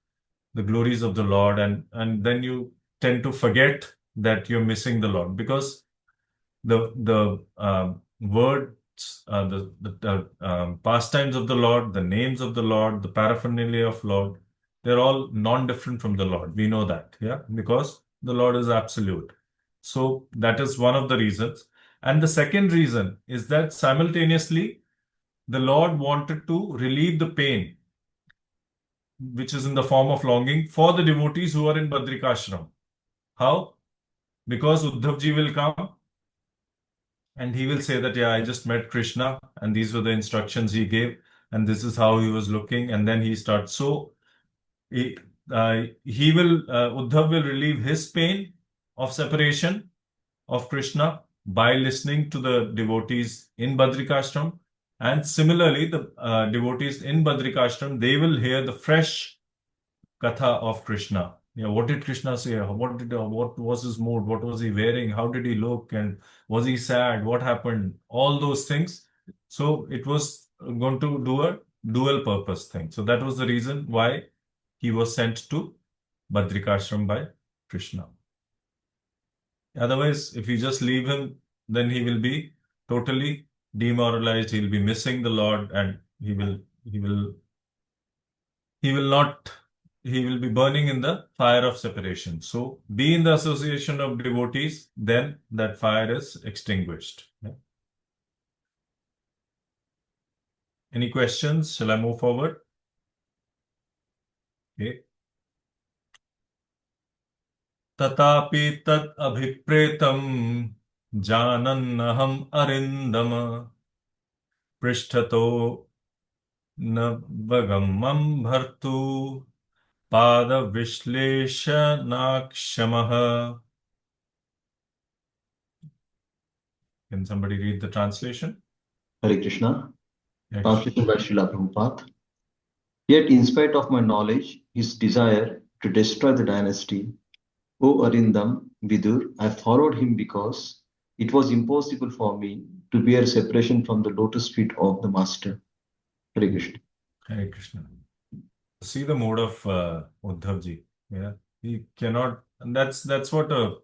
the glories of the Lord, and then you tend to forget that you're missing the Lord, because the words, the pastimes of the Lord, the names of the Lord, the paraphernalia of Lord, they're all non-different from the Lord. We know that, yeah, because the Lord is absolute. So that is one of the reasons. And the second reason is that simultaneously the Lord wanted to relieve the pain, which is in the form of longing, for the devotees who are in Badrikashram. How? Because Uddhavji will come and he will say that, yeah, I just met Krishna and these were the instructions he gave and this is how he was looking. And then he starts. So Uddhav will relieve his pain of separation of Krishna by listening to the devotees in Badrikashram. And similarly, the devotees in Badrikashram, they will hear the fresh katha of Krishna. Yeah, what did Krishna say? What was his mood? What was he wearing? How did he look? And was he sad? What happened? All those things. So it was going to do a dual purpose thing. So that was the reason why he was sent to Badrikashram by Krishna. Otherwise, if you just leave him, then he will be totally demoralized. He'll be missing the Lord, and he will not. He will be burning in the fire of separation. So, be in the association of devotees, then that fire is extinguished. Yeah. Any questions? Shall I move forward? Okay. तथापि तत् अभिप्रेतं जानन्नहम् अरिन्दम पृष्ठतो न वगमं भर्तु पादविश्लेषणाक्षमः. Can somebody read the translation? Hare Krishna. Yes. Translation by Srila Prabhupada. Yet, in spite of my knowledge, his desire to destroy the dynasty, O Arindam, Vidur, I followed him because it was impossible for me to bear separation from the lotus feet of the Master. Hare Krishna. Hare Krishna. See the mode of Uddhavji. Yeah, he cannot. And that's what a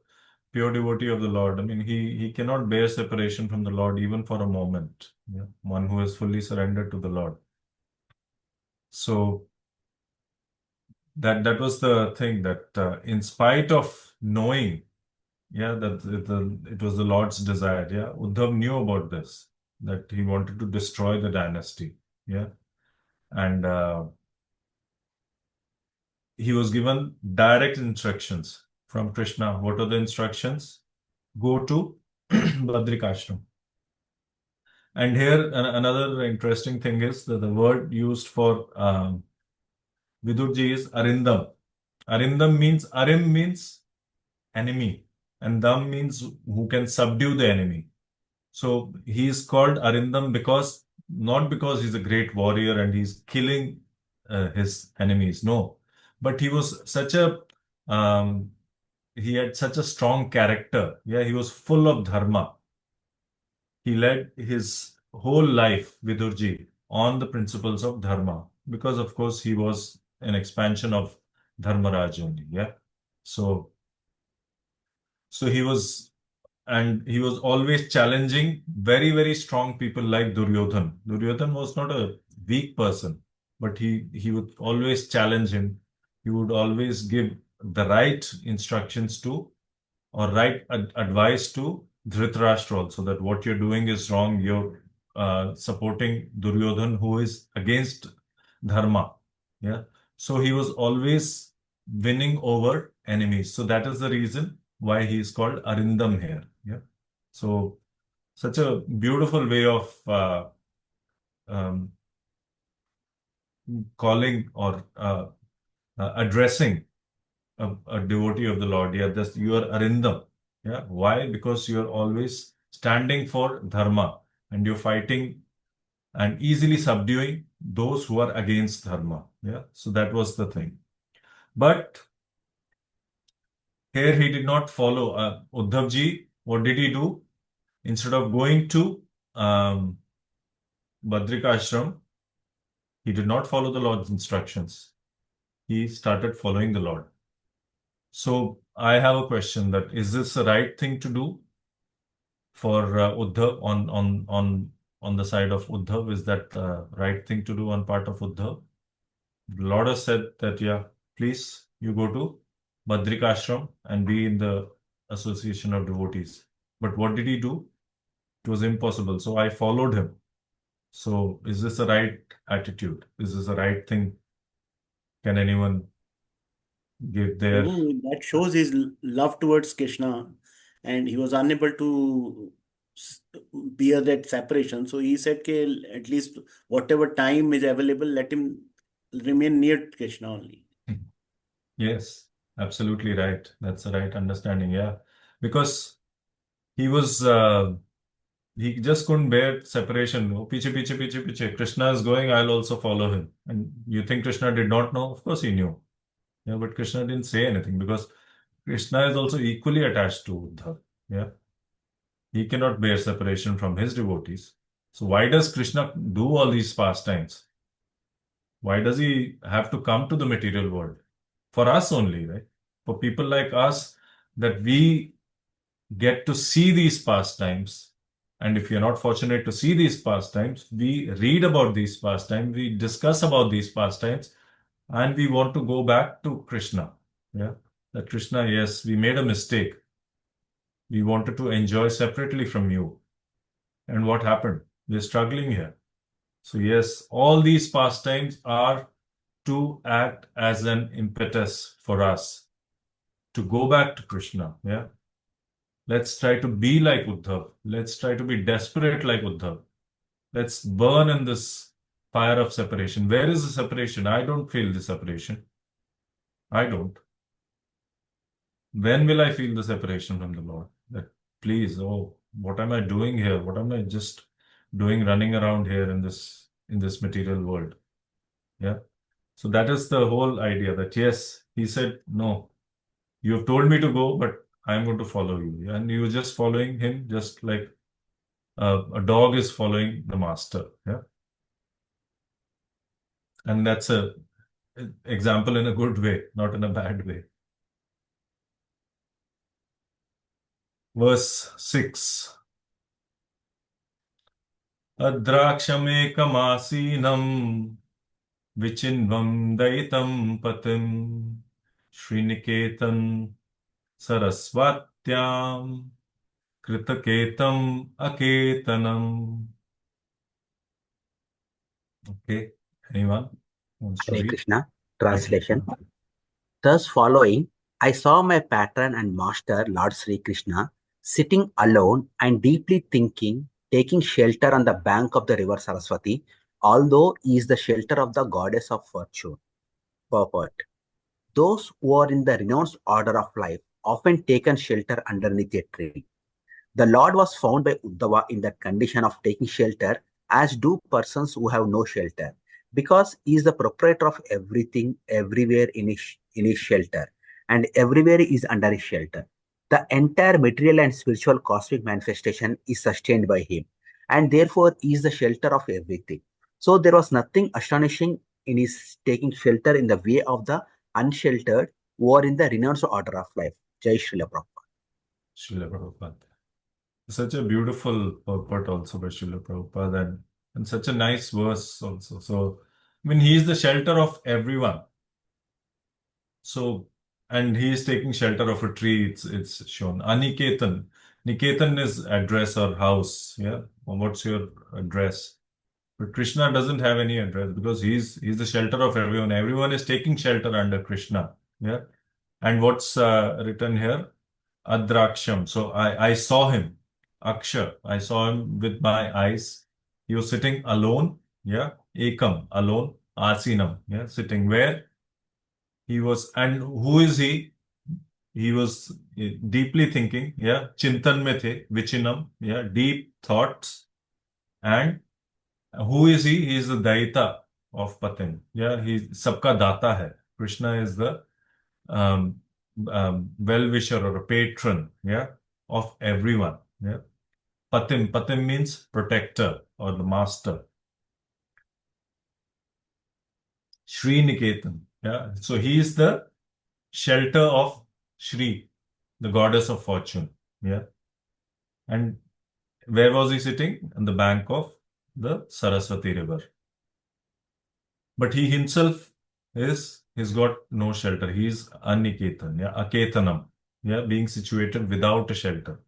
pure devotee of the Lord. I mean, he cannot bear separation from the Lord even for a moment. Yeah, one who is fully surrendered to the Lord. So that was the thing that in spite of knowing, yeah, that it was the Lord's desire. Yeah, Uddhav knew about this, that he wanted to destroy the dynasty. Yeah, and he was given direct instructions from Krishna. What are the instructions? Go to Badrikashram. And here another interesting thing is that the word used for Vidurji is Arindam. Arindam means, Arim means enemy, and Dam means who can subdue the enemy. So he is called Arindam because, not because he's a great warrior and he's killing his enemies. No, but he was such a, he had such a strong character. Yeah, he was full of dharma. He led his whole life, Vidurji, on the principles of dharma, because of course he was an expansion of Dharmaraj only. Yeah. So he was, and he was always challenging very, very strong people like Duryodhan. Duryodhan was not a weak person, but he would always challenge him. He would always give the right instructions to, or right advice to Dhritarashtra also, that what you're doing is wrong. You're supporting Duryodhan, who is against dharma. Yeah. So he was always winning over enemies. So that is the reason why he is called Arindam here. Yeah. So such a beautiful way of calling or addressing a devotee of the Lord. Yeah, just you are Arindam. Yeah. Why? Because you are always standing for dharma and you're fighting and easily subduing those who are against dharma. Yeah. So that was the thing. But here he did not follow. Uddhavji, what did he do? Instead of going to Badrikashram, he did not follow the Lord's instructions. He started following the Lord. So I have a question, that is this the right thing to do for Uddhav on the side of Uddhav? Is that the right thing to do on part of Uddhav? The Lord has said that, yeah, please, you go to Badrikashram and be in the association of devotees. But what did he do? It was impossible. So I followed him. So is this the right attitude? Is this the right thing? Can anyone give their... No, that shows his love towards Krishna, and he was unable to s- bear that separation. So he said, "Okay, at least whatever time is available, let him remain near Krishna only." Yes, absolutely right. That's the right understanding. Yeah. Because he was, he just couldn't bear separation. Oh, piche, piche, piche, piche. Krishna is going, I'll also follow him. And you think Krishna did not know? Of course he knew. Yeah, but Krishna didn't say anything because Krishna is also equally attached to Uddhav. Yeah. He cannot bear separation from his devotees. So why does Krishna do all these pastimes? Why does he have to come to the material world? For us only, right? For people like us, that we get to see these pastimes. And if you're not fortunate to see these pastimes, we read about these pastimes, we discuss about these pastimes, and we want to go back to Krishna. Yeah. That Krishna, yes, we made a mistake. We wanted to enjoy separately from you. And what happened? We're struggling here. So, yes, all these pastimes are to act as an impetus for us to go back to Krishna. Yeah. Let's try to be like Uddhav. Let's try to be desperate like Uddhav. Let's burn in this fire of separation. Where is the separation? I don't feel the separation. I don't. When will I feel the separation from the Lord? That please, oh, what am I doing here? What am I just doing running around here in this material world? Yeah. So that is the whole idea that yes, he said, no, you have told me to go, but I'm going to follow you. And you were just following him, just like a dog is following the master. Yeah. And that's a example in a good way, not in a bad way. Verse 6. Adrakshame Vichinvam Daitam Patim Sriniketan Saraswatyam Kritaketam Aketanam. Okay, anyone wants to Hare read? Krishna. Hare Translation. Krishna. Thus following, I saw my patron and master, Lord Sri Krishna, sitting alone and deeply thinking, taking shelter on the bank of the river Saraswati, although he is the shelter of the goddess of fortune. Purport. Those who are in the renounced order of life often taken shelter underneath a tree. The Lord was found by Uddhava in that condition of taking shelter, as do persons who have no shelter, because he is the proprietor of everything, everywhere in his shelter, and everywhere is under his shelter. The entire material and spiritual cosmic manifestation is sustained by him, and therefore he is the shelter of everything. So there was nothing astonishing in his taking shelter in the way of the unsheltered or in the renounced order of life. Jai Srila Prabhupada. Srila Prabhupada. Such a beautiful purport also by Srila Prabhupada and such a nice verse also. So, I mean, he is the shelter of everyone. So, and he is taking shelter of a tree, it's shown. Aniketan. Niketan is address or house. Yeah. Or what's your address? But Krishna doesn't have any address because he's the shelter of everyone. Everyone is taking shelter under Krishna. Yeah. And what's written here? Adraksham. So I saw him. Aksha. I saw him with my eyes. He was sitting alone. Yeah. Ekam. Alone. Asinam. Yeah. Sitting where? He was, and who is he? He was deeply thinking. Yeah. Chintan mein the. Vichinam. Yeah. Deep thoughts. And who is he? He is the Daita of Patin. Yeah. He sabka data hai. Krishna is the um, well-wisher or a patron, yeah, of everyone. Yeah. Patim. Patim means protector or the master. Shri Niketan. Yeah. So he is the shelter of Shri, the goddess of fortune. Yeah. And where was he sitting? On the bank of the Saraswati river. But he himself he's got no shelter. He is Aniketan, yeah, Aketanam. yeah, being situated without a shelter.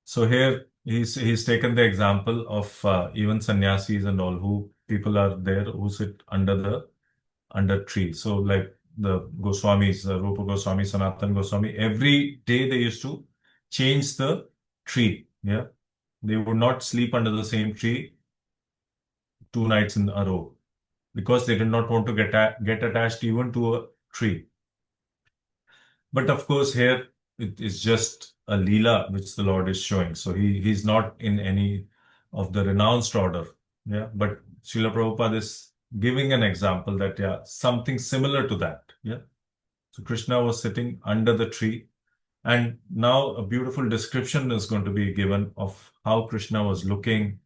So here he's taken the example of even sannyasis and all, who people are there who sit under tree. So like the Goswamis, Rupa Goswami, Sanatan Goswami, every day they used to change the tree. Yeah, they would not sleep under the same tree 2 nights in a row because they did not want to get attached even to a tree. But of course, here it is just a Leela which the Lord is showing. So he's not in any of the renounced order. Yeah. But Srila Prabhupada is giving an example that, yeah, something similar to that. Yeah. So Krishna was sitting under the tree. And now a beautiful description is going to be given of how Krishna was looking.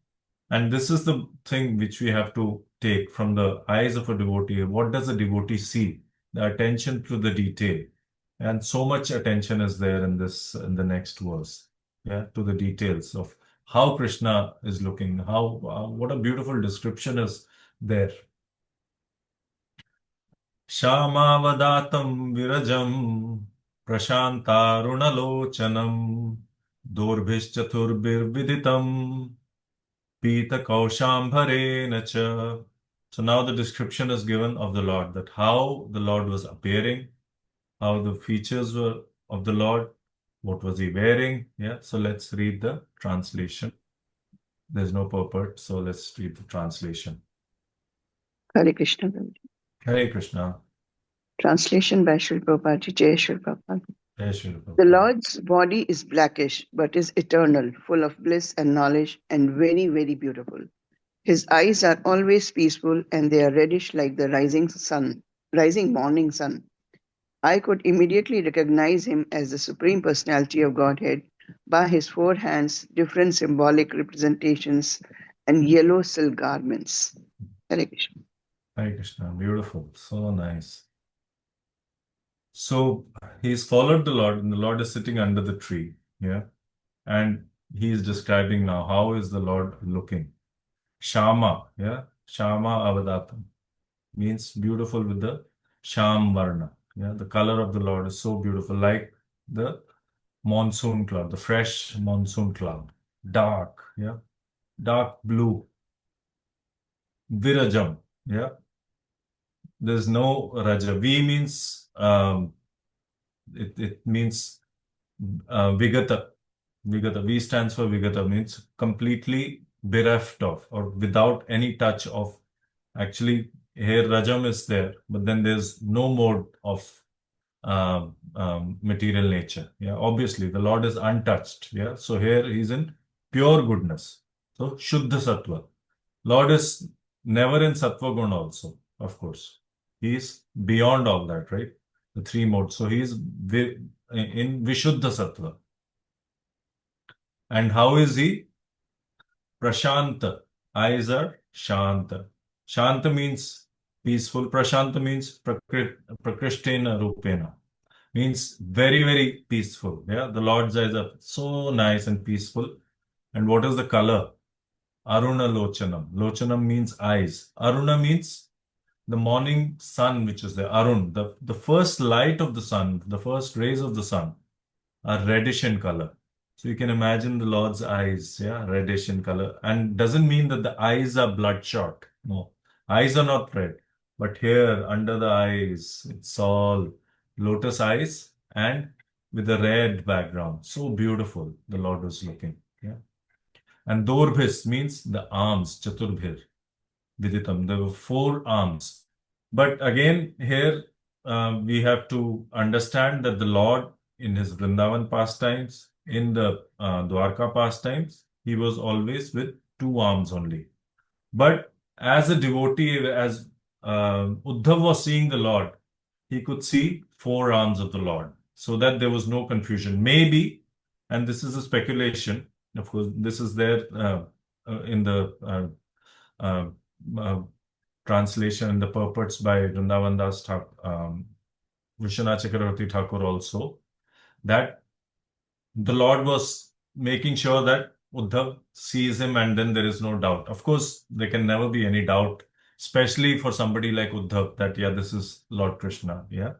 And this is the thing which we have to take from the eyes of a devotee. What does a devotee see? The attention to the detail. And so much attention is there in the next verse, yeah, to the details of how Krishna is looking, what a beautiful description is there. Shamavadatam virajam prashantarunalochanam dorbhischaturvirviditam pita kaushambharena cha. So now the description is given of the Lord, that how the Lord was appearing, how the features were of the Lord, what was he wearing. Yeah, so let's read the translation. There's no purport, so let's read the translation. Hare Krishna. Prabhuji. Hare Krishna. Translation by Srila Prabhupada. Jai Srila Prabhupada. Jai Shri The Prabhupada. Lord's body is blackish, but is eternal, full of bliss and knowledge, and very, very beautiful. His eyes are always peaceful, and they are reddish like the rising morning sun. I could immediately recognize him as the Supreme Personality of Godhead by his 4 hands, different symbolic representations, and yellow silk garments. Hare Krishna. Hare Krishna. Beautiful. So nice. So he's followed the Lord, and the Lord is sitting under the tree. Yeah. And he's describing now how is the Lord looking. Shama, yeah. Shama Avadatam means beautiful with the Sham Varna. Yeah. The color of the Lord is so beautiful, like the monsoon cloud, the fresh monsoon cloud. Dark, yeah. Dark blue. Virajam, yeah. There's no Raja. V means it means Vigata. Vigata. V stands for Vigata, means completely bereft of or without any touch of. Actually, here Rajam is there, but then there's no mode of material nature. Yeah, obviously the Lord is untouched. Yeah, so here he's in pure goodness. So Shuddha Sattva. Lord is never in Sattva Guna also, of course. He is beyond all that, right? The 3 modes. So he is in Vishuddha Sattva. And how is he? Prashanta. Eyes are Shanta. Shanta means peaceful. Prashanta means Prakrishtena Rupena. Means very, very peaceful. Yeah, the Lord's eyes are so nice and peaceful. And what is the color? Aruna Lochanam. Lochanam means eyes. Aruna means the morning sun, which is there. Arun, the first light of the sun, the first rays of the sun are reddish in color. So you can imagine the Lord's eyes, yeah, reddish in color. And doesn't mean that the eyes are bloodshot. No, eyes are not red. But here, under the eyes, it's all lotus eyes and with a red background. So beautiful, the Lord was looking. Yeah. And Dorbhis means the arms, Chaturbhir, Viditam. There were 4 arms. But again, here we have to understand that the Lord in his Vrindavan pastimes, in the Dwarka pastimes, he was always with 2 arms only. But as a devotee, as Uddhav was seeing the Lord, he could see 4 arms of the Lord, so that there was no confusion. Maybe, and this is a speculation, of course, this is there in the translation and the purports by Vrindavan Das Vishwanath Chakravarti Thakur also, that the Lord was making sure that Uddhav sees him and then there is no doubt. Of course, there can never be any doubt, especially for somebody like Uddhav, that, yeah, this is Lord Krishna. Yeah.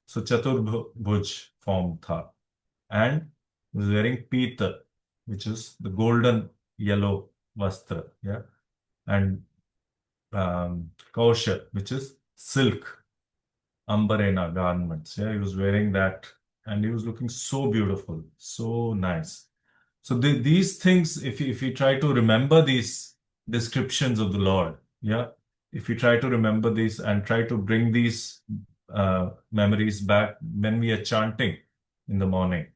So Chaturbhuj, form tha. And he was wearing pita, which is the golden yellow vastra, yeah, and kausha, which is silk ambarena garments. Yeah, he was wearing that, and he was looking so beautiful, so nice. So these things, if you try to remember these descriptions of the Lord, yeah, if you try to remember these and try to bring these memories back when we are chanting in the morning,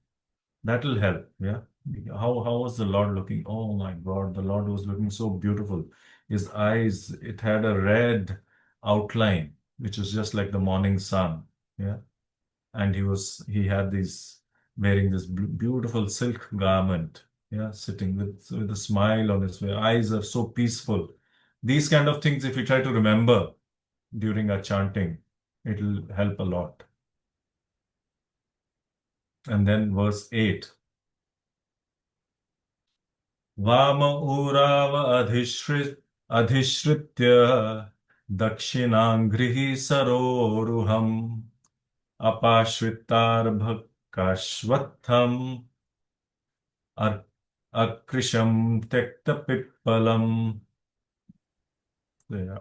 that will help. Yeah. How was the Lord looking? Oh my God, the Lord was looking so beautiful. His eyes, it had a red outline, which was just like the morning sun. Yeah. And he had these wearing this beautiful silk garment. Yeah, sitting with a smile on his face. Eyes are so peaceful. These kind of things, if you try to remember during our chanting, it'll help a lot. And then verse 8. Vama urava adhishritya dakshinangrihi saroruham apashritarbhakashvatham akrisham tekta pippalam. There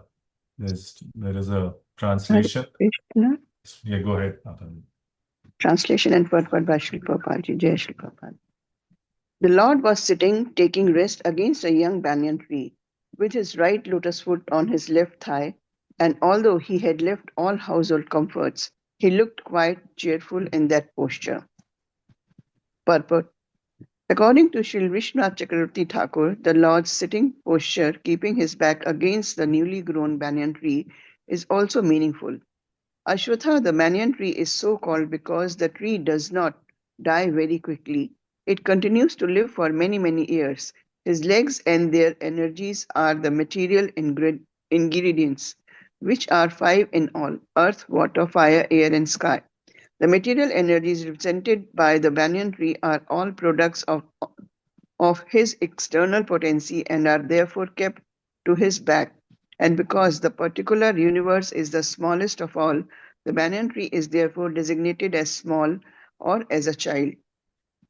is a Hare translation. Krishna. Yeah, go ahead, Nathan. Translation and purport by Srila Prabhupada Ji. Jai Srila Prabhupada. The Lord was sitting, taking rest against a young banyan tree, with his right lotus foot on his left thigh, and although he had left all household comforts, he looked quite cheerful in that posture. Purport. According to Sri Vishwanath Chakravarti Thakur, the Lord's sitting posture, keeping his back against the newly grown banyan tree, is also meaningful. Ashwatha, the banyan tree, is so called because the tree does not die very quickly. It continues to live for many, many years. His legs and their energies are the material ingredients, which are five in all: earth, water, fire, air, and sky. The material energies represented by the banyan tree are all products of his external potency and are therefore kept to his back. And because the particular universe is the smallest of all, the banyan tree is therefore designated as small or as a child.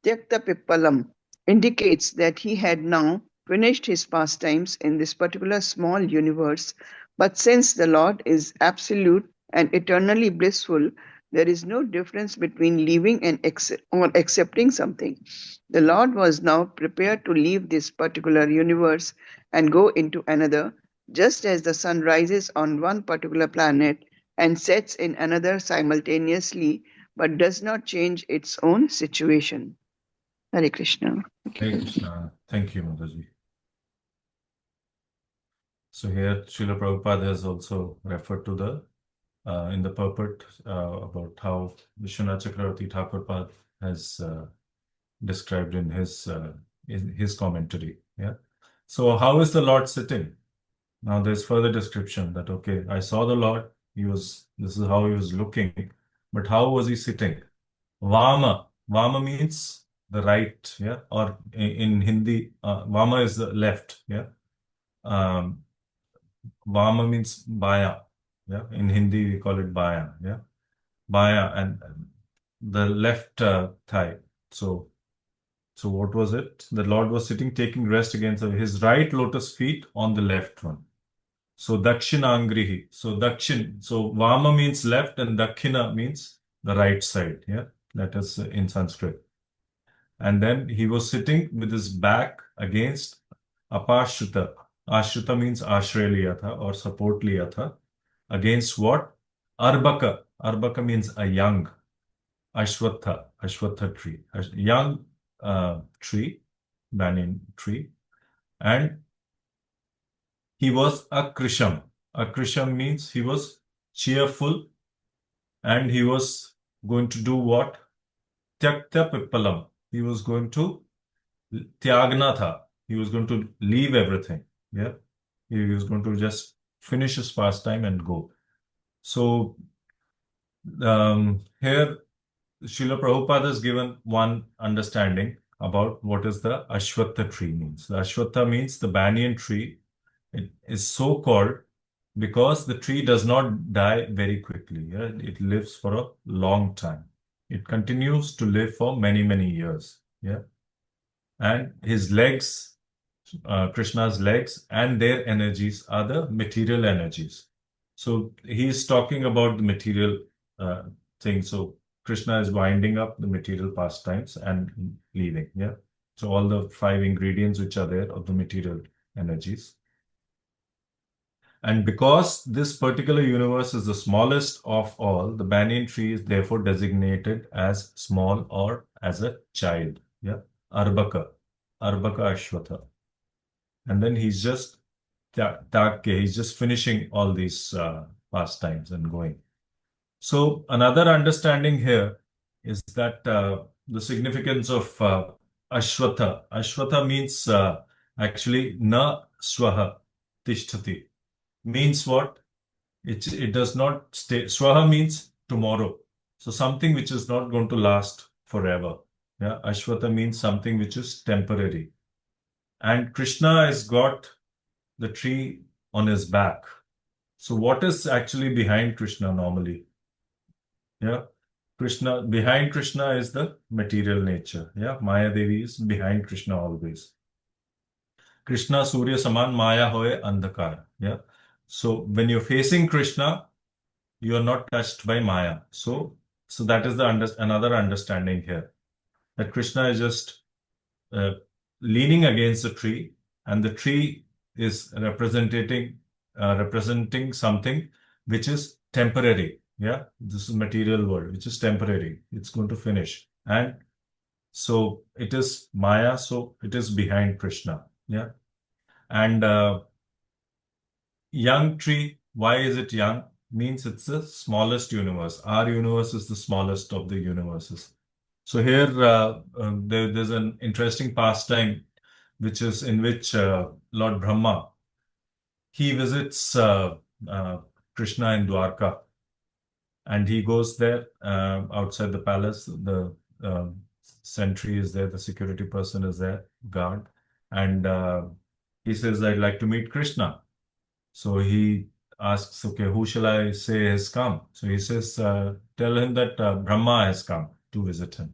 Tyakta Pippalam indicates that he had now finished his pastimes in this particular small universe, but since the Lord is absolute and eternally blissful, there is no difference between leaving and or accepting something. The Lord was now prepared to leave this particular universe and go into another, just as the sun rises on one particular planet and sets in another simultaneously, but does not change its own situation. Hare Krishna. Hare Krishna. Thank you, Mataji. So here, Srila Prabhupada has also referred to the in the purport about how Vishwanath Chakravarti Thakurpad has described in his commentary. Yeah. So how is the Lord sitting? Now there's further description that okay, I saw the Lord. This is how he was looking, but how was he sitting? Vama. Vama means the right, yeah, or in Hindi, Vama is the left, yeah. Vama means baya, yeah. In Hindi, we call it baya, yeah. Baya and the left thigh. So what was it? The Lord was sitting, taking rest against his right lotus feet on the left one. So Dakshinangrihi. So Dakshin. So Vama means left and Dakshina means the right side. Yeah, that is in Sanskrit. And then he was sitting with his back against Apashruta. Ashruta means Ashray liya tha or support liya tha. Against what? Arbaka. Arbaka means a young. Ashwatha tree. A young tree, banyan tree. And he was Akrisham. Akrisham means he was cheerful and he was going to do what? Tyakta Pippalam. He was going to Tyagna tha. He was going to leave everything. Yeah. He was going to just finish his pastime and go. So here Srila Prabhupada has given one understanding about what is the Ashwatha tree means. The Ashwatha means the banyan tree. It is so called because the tree does not die very quickly. Yeah? It lives for a long time. It continues to live for many, many years. Yeah. And his legs, Krishna's legs and their energies are the material energies. So he's talking about the material thing. So Krishna is winding up the material pastimes and leaving. Yeah. So all the 5 ingredients which are there of the material energies. And because this particular universe is the smallest of all, the banyan tree is therefore designated as small or as a child. Yeah. Arbaka. Arbaka Ashwatha. And then he's just he's just finishing all these pastimes and going. So another understanding here is that the significance of Ashwatha. Ashwatha means actually na swaha tishtati. Means what? It does not stay. Swaha means tomorrow. So something which is not going to last forever. Yeah, Ashwatha means something which is temporary. And Krishna has got the tree on his back. So what is actually behind Krishna normally? Yeah. Behind Krishna is the material nature. Yeah. Maya Devi is behind Krishna always. Krishna Surya Saman Maya Hoye Andhakar. Yeah. So when you're facing Krishna, you are not touched by Maya. So that is another understanding here. That Krishna is just uh, leaning against the tree, and the tree is representing something which is temporary. Yeah, this is material world, which is temporary. It's going to finish, and so it is Maya. So it is behind Krishna. Yeah, and young tree. Why is it young? Means it's the smallest universe. Our universe is the smallest of the universes. So here there's an interesting pastime which is in which Lord Brahma, he visits Krishna in Dwarka, and he goes there outside the palace. The sentry is there, the security person is there, guard, and he says, I'd like to meet Krishna. So he asks, okay, who shall I say has come? So he says, tell him that Brahma has come to visit him.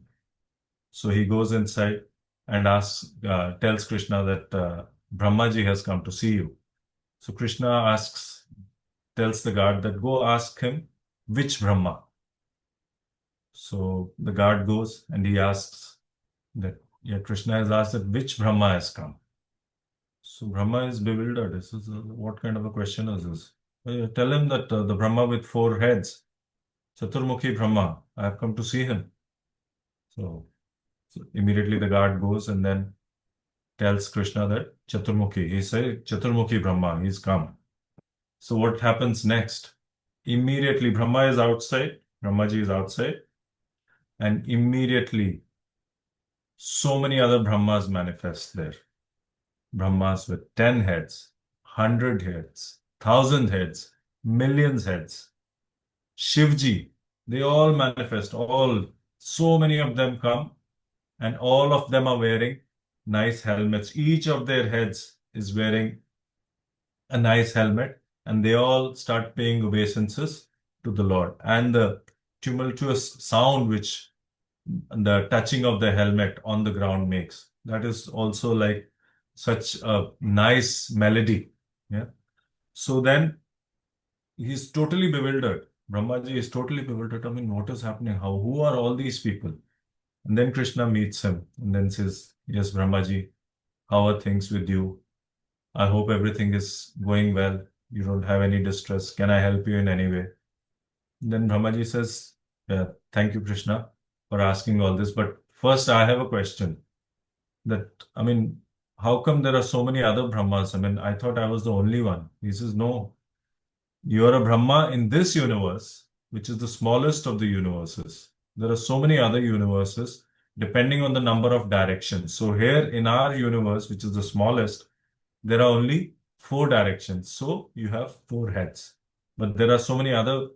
So he goes inside and tells Krishna that Brahmaji has come to see you. So Krishna tells the guard that go ask him which Brahma. So the guard goes and he asks that, yeah, Krishna has asked that which Brahma has come. So Brahma is bewildered. This is what kind of a question is this? Tell him that the Brahma with 4 heads, Chaturmukhi Brahma, I have come to see him. So immediately the guard goes and then tells Krishna that Chaturmukhi, he says Chaturmukhi Brahma, he's come. So what happens next? Immediately Brahma is outside, Brahmaji is outside, and immediately so many other Brahmas manifest there. Brahmas with 10 heads, 100 heads, 1,000 heads, millions heads. Shivji, they all manifest, so many of them come, and all of them are wearing nice helmets. Each of their heads is wearing a nice helmet, and they all start paying obeisances to the Lord. And the tumultuous sound which the touching of the helmet on the ground makes, that is also like such a nice melody. Yeah. So then he's totally bewildered. Brahmaji is totally bewildered. I mean, what is happening? Who are all these people? And then Krishna meets him and then says, yes, Brahmaji, how are things with you? I hope everything is going well. You don't have any distress. Can I help you in any way? Then Brahmaji says, yeah, thank you, Krishna, for asking all this. But first, I have a question. I mean, how come there are so many other Brahmas? I mean, I thought I was the only one. He says, no, you are a Brahma in this universe, which is the smallest of the universes. There are so many other universes, depending on the number of directions. So here in our universe, which is the smallest, there are only 4 directions. So you have 4 heads. But there are so many other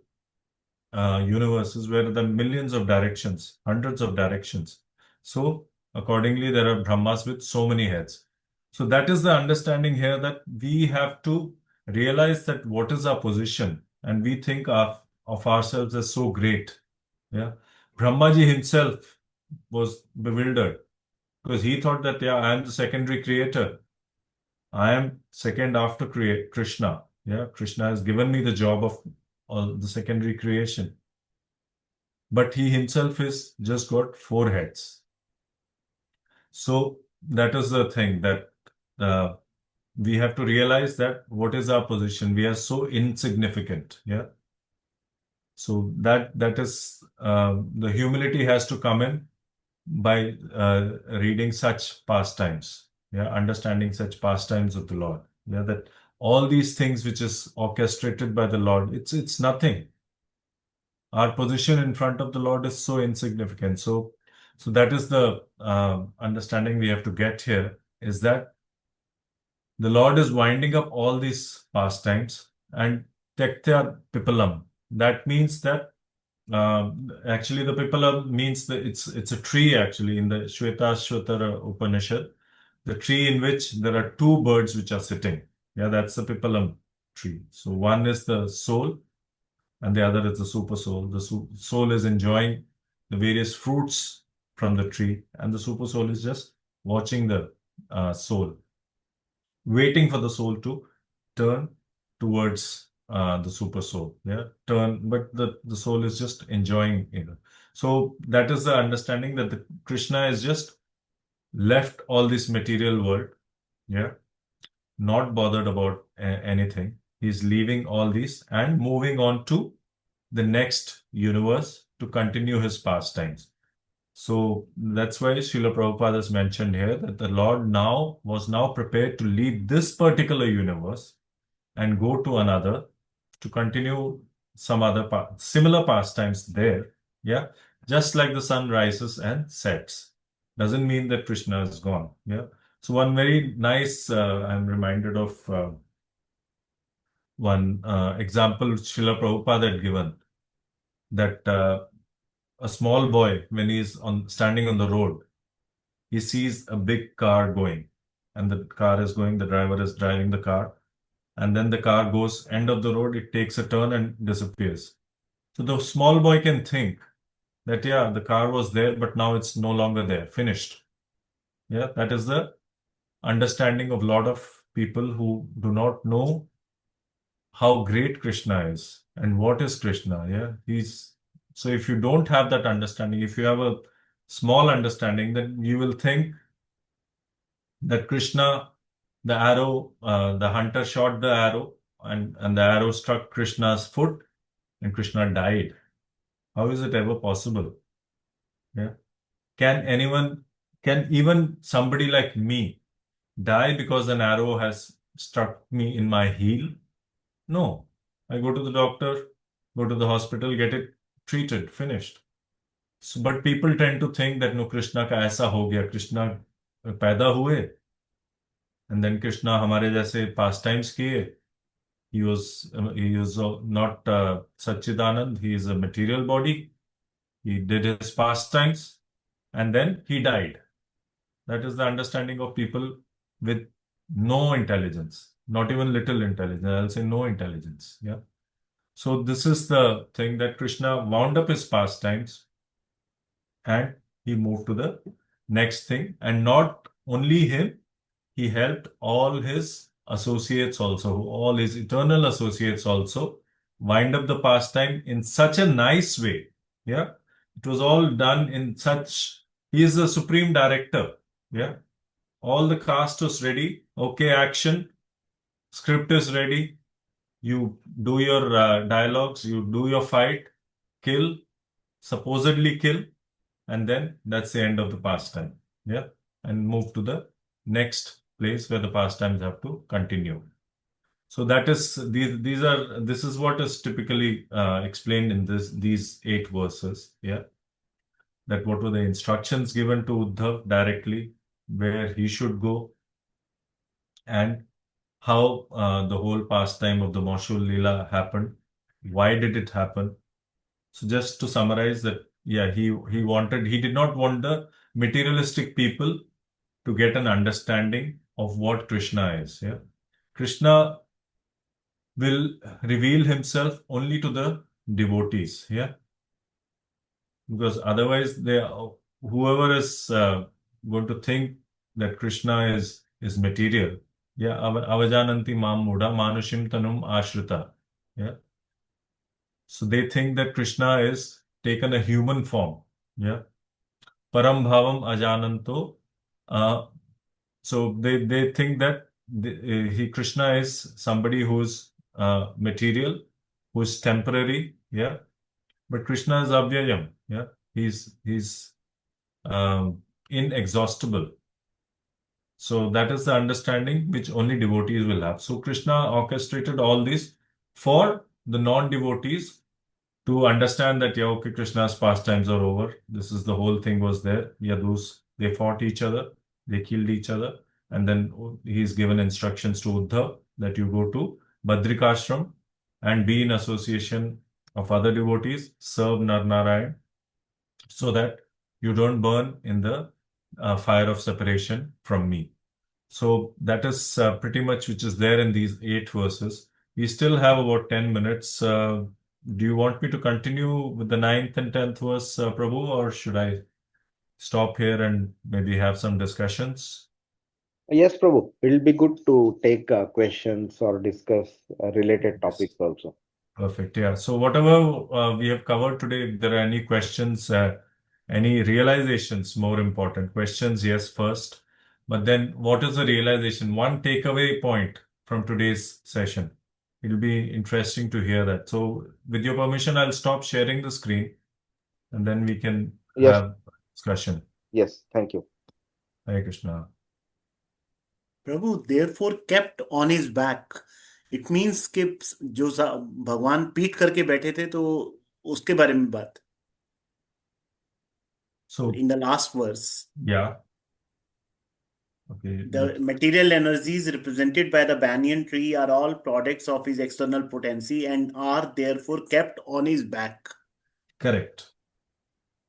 universes where there are millions of directions, hundreds of directions. So accordingly, there are Brahmas with so many heads. So that is the understanding here, that we have to realize that what is our position, and we think of ourselves as so great. Yeah. Brahmaji himself was bewildered because he thought that, yeah, I am the secondary creator. I am second after Krishna. Yeah, Krishna has given me the job of all the secondary creation. But he himself is just got 4 heads. So that is the thing that we have to realize that what is our position? We are so insignificant. Yeah. So that is the humility has to come in by reading such pastimes. Yeah, understanding such pastimes of the Lord. Yeah, that all these things which is orchestrated by the Lord, it's nothing. Our position in front of the Lord is so insignificant. So that is the understanding we have to get here, is that the Lord is winding up all these pastimes and tektya pipalam. That means that actually the pipalam means that it's a tree actually in the Shvetashvatara Upanishad, the tree in which there are 2 birds which are sitting. Yeah, that's the pipalam tree. So one is the soul and the other is the super soul. The soul is enjoying the various fruits from the tree, and the super soul is just watching the soul, waiting for the soul to turn towards the super soul. Yeah, but the soul is just enjoying it. So that is the understanding that the Krishna is just left all this material world. Yeah, not bothered about anything. He's leaving all these and moving on to the next universe to continue his pastimes. So that's why Srila Prabhupada has mentioned here that the Lord was now prepared to leave this particular universe and go to another to continue some other similar pastimes there. Yeah, just like the sun rises and sets. Doesn't mean that Krishna is gone. Yeah. So one very nice, I'm reminded of one example Srila Prabhupada had given, that a small boy, when he's standing on the road, he sees a big car going, and the car is going, the driver is driving the car, and then the car goes end of the road, it takes a turn and disappears. So the small boy can think that, yeah, the car was there, but now it's no longer there, finished. Yeah, that is the understanding of a lot of people who do not know how great Krishna is and what is Krishna. Yeah, so if you don't have that understanding, if you have a small understanding, then you will think that Krishna, the arrow, the hunter shot the arrow, and the arrow struck Krishna's foot and Krishna died. How is it ever possible? Yeah. Can even somebody like me die because an arrow has struck me in my heel? No. I go to the doctor, go to the hospital, get it treated, finished. So, but people tend to think that no, Krishna का ऐसा हो गया, Krishna पैदा हुए, and then Krishna हमारे जैसे pastimes किए. He was not Satchidanand. He is a material body. He did his pastimes, and then he died. That is the understanding of people with no intelligence, not even little intelligence. I'll say no intelligence. Yeah. So this is the thing that Krishna wound up his pastimes and he moved to the next thing. And not only him, he helped all his associates also, all his eternal associates also wind up the pastime in such a nice way. Yeah. It was all done in such, he is the supreme director. Yeah. All the cast was ready. Okay, action. Script is ready. You do your dialogues, you do your fight, kill, supposedly kill, and then that's the end of the pastime. Yeah. And move to the next place where the pastimes have to continue. So that is this is what is typically explained in these 8 verses. Yeah. That what were the instructions given to Uddhav directly, where he should go, and how the whole pastime of the Moshul Leela happened. Why did it happen? So just to summarize that, yeah, he did not want the materialistic people to get an understanding of what Krishna is. Yeah, Krishna will reveal himself only to the devotees. Yeah, because otherwise whoever is going to think that Krishna is material. Yeah, avajananti mam muda manushim tanum ashrita. Yeah. So they think that Krishna is taken a human form. Yeah. Param bhavam ajananto. Uh, so they think that Krishna is somebody who's material, who's temporary. Yeah. But Krishna is avyayam. Yeah. He's inexhaustible. So that is the understanding which only devotees will have. So Krishna orchestrated all this for the non-devotees to understand that, yeah, okay, Krishna's pastimes are over. This is the whole thing was there. Yadus, they fought each other, they killed each other, and then he's given instructions to Uddhav that you go to Badrikashram and be in association of other devotees, serve Narnarayan, so that you don't burn in the fire of separation from me. So that is pretty much which is there in these 8 verses. We still have about 10 minutes. Do you want me to continue with the 9th and 10th verse, Prabhu, or should I stop here and maybe have some discussions? Yes, Prabhu. It'll be good to take questions or discuss related topics also. Perfect. Yeah. So whatever we have covered today, if there are any questions, any realizations, more important questions, yes, first. But then what is the realization? One takeaway point from today's session. It'll be interesting to hear that. So with your permission, I'll stop sharing the screen and then we can Yes, have discussion. yes. Thank you. Hare Krishna. Prabhu therefore kept on his back. It means कि जो भगवान पीठ करके बैठे थे तो उसके बारे में बात So in the last verse. yeah. Okay. The material energies represented by the banyan tree are all products of his external potency and are therefore kept on his back. Correct.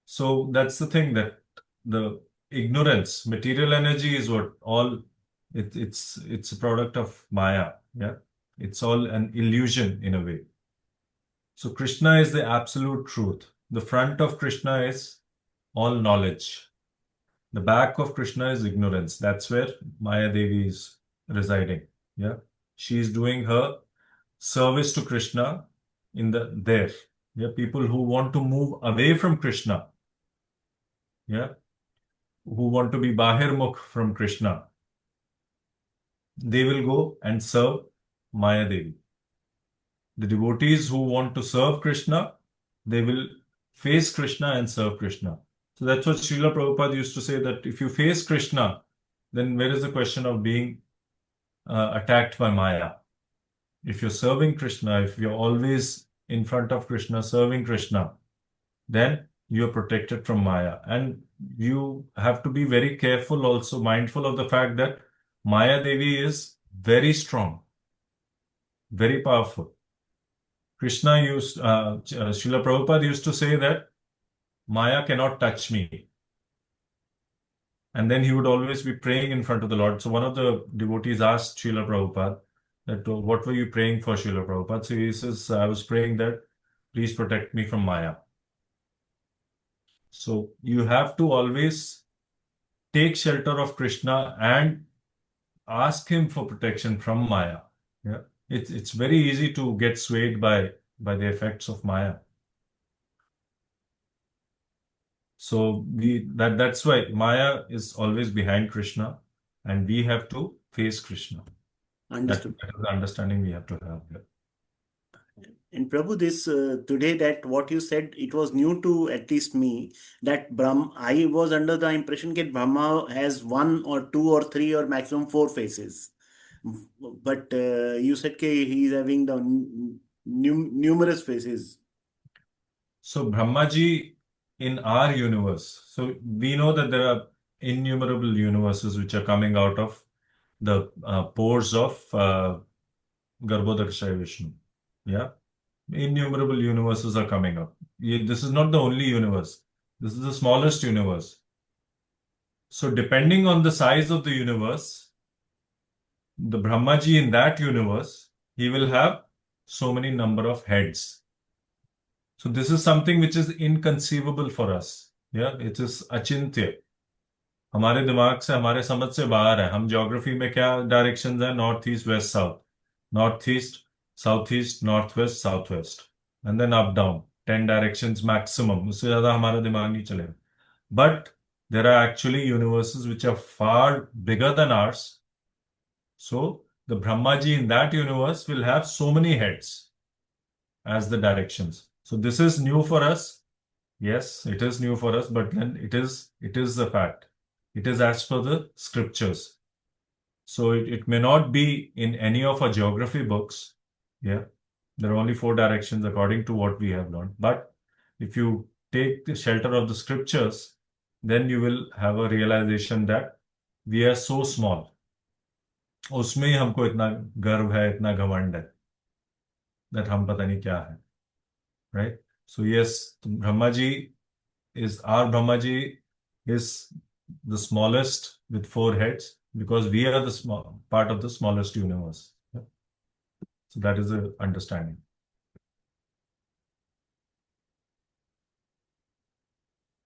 So that's the thing, that the ignorance, material energy is what all it's a product of Maya. Yeah. It's all an illusion in a way. So Krishna is the absolute truth. The front of Krishna is all knowledge. The back of Krishna is ignorance. That's where Maya Devi is residing. Yeah. She is doing her service to Krishna there. Yeah. People who want to move away from Krishna. Yeah. Who want to be Bahirmukh from Krishna, they will go and serve Maya Devi. The devotees who want to serve Krishna, they will face Krishna and serve Krishna. So that's what Srila Prabhupada used to say, that if you face Krishna, then where is the question of being attacked by Maya? If you're serving Krishna, if you're always in front of Krishna, serving Krishna, then you're protected from Maya. And you have to be very careful, also mindful of the fact that Maya Devi is very strong, very powerful. Srila Prabhupada used to say that Maya cannot touch me. And then he would always be praying in front of the Lord. So one of the devotees asked Srila Prabhupada that, what were you praying for, Srila Prabhupada? So he says, I was praying that please protect me from Maya. So you have to always take shelter of Krishna and ask him for protection from Maya. Yeah, it's very easy to get swayed by the effects of Maya. So that's why Maya is always behind Krishna, and we have to face Krishna. Understood. That is the understanding we have to have here. And Prabhu, this today, that what you said, it was new to at least me, that I was under the impression that Brahma has 1 or 2 or 3 or maximum 4 faces. But you said that he is having the numerous faces. So Brahmaji in our universe, so we know that there are innumerable universes which are coming out of the pores of Garbhodakshaya Vishnu. Yeah. Innumerable universes are coming up. This is not the only universe. This is the smallest universe. So depending on the size of the universe, the Brahmaji in that universe, he will have so many number of heads. So this is something which is inconceivable for us. Yeah, it is achintya. हमारे दिमाग से, हमारे समझ से बाहर है. हम geography में क्या डायरेक्शंस हैं? North east, west, south. North east, south east, north west, south west, and then up down. 10 directions maximum. उससे ज्यादा हमारा दिमाग नहीं चलेगा. But there are actually universes which are far bigger than ours. So the Brahmaji in that universe will have so many heads as the directions. So this is new for us. Yes, it is new for us, but then it is the fact. It is as per the scriptures. So it may not be in any of our geography books. Yeah. There are only 4 directions according to what we have learned. But if you take the shelter of the scriptures, then you will have a realization that we are so small. उसमें ही हमको इतना गर्व है, इतना घमंड है, that हम पता नहीं क्या है. Right? So yes, Brahmaji our Brahmaji is the smallest with 4 heads because we are the small part of the smallest universe. Yeah? So that is the understanding.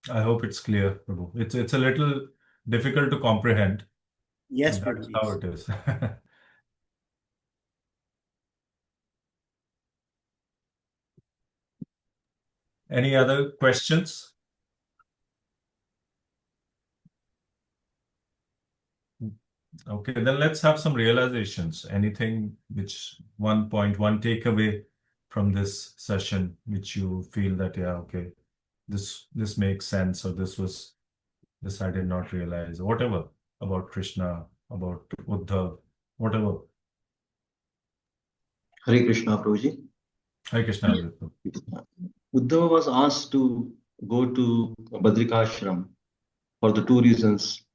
I hope it's clear, Prabhu. It's a little difficult to comprehend. Yes, That Prabhu. is how it is. Any other questions? Okay, then let's have some realizations. Anything which one takeaway from this session, which you feel that, yeah, okay, this makes sense, or this I did not realize, whatever, about Krishna, about Uddhav, whatever. Hare Krishna, Prabhuji. Hare Krishna. Aditya. Uddhava was asked to go to Badrikashram for the 2 reasons,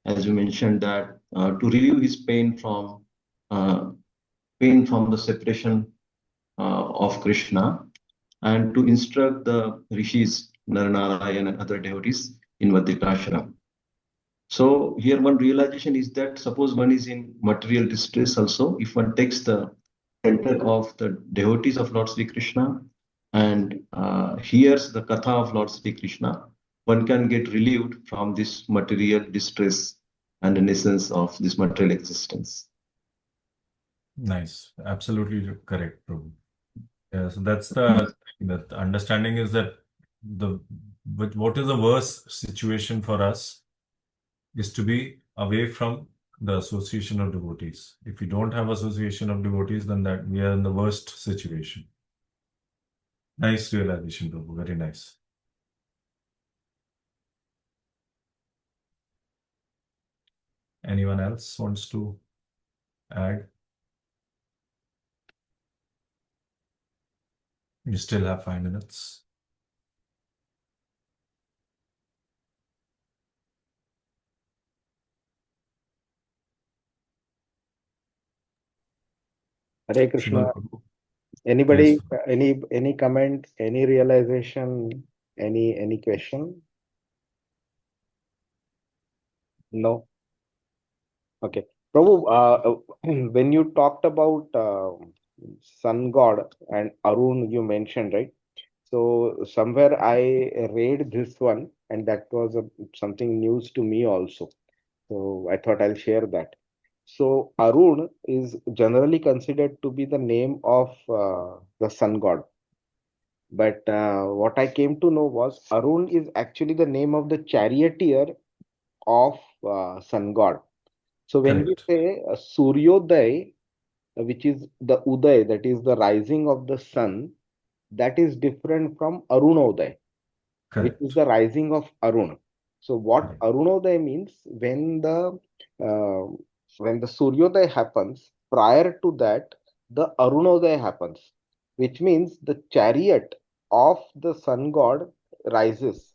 as you mentioned, that to relieve his pain from the separation of Krishna, and to instruct the rishis, Naranarayan and other devotees in Badrikashram. So here one realization is that suppose one is in material distress also, if one takes the center of the devotees of Lord Sri Krishna and hears the katha of Lord Sri Krishna, one can get relieved from this material distress and the essence of this material existence. Nice. Absolutely correct, Prabhu. Yeah, so that's the understanding is that what is the worst situation for us is to be away from the association of devotees. If we don't have association of devotees, then that we are in the worst situation. Nice realization, Prabhu. Very nice. Anyone else wants to add? You still have 5 minutes. Hare Krishna. Shrimal Prabhu. Anybody, Yes. any comment, any realization, any question? No. Okay. Prabhu, when you talked about sun god and Arun, you mentioned, right? So somewhere I read this one, and that was something news to me also. So I thought I'll share that. So Arun is generally considered to be the name of the sun god. But what I came to know was Arun is actually the name of the charioteer of sun god. So when we Correct. say Suryodaya, which is the Uday, that is the rising of the sun, that is different from Arunodaya, which is Correct. the rising of Arun. So what Correct. Arunodaya means, uh, when the Suryodaya happens, prior to that, the Arunodaya happens, which means the chariot of the sun god rises.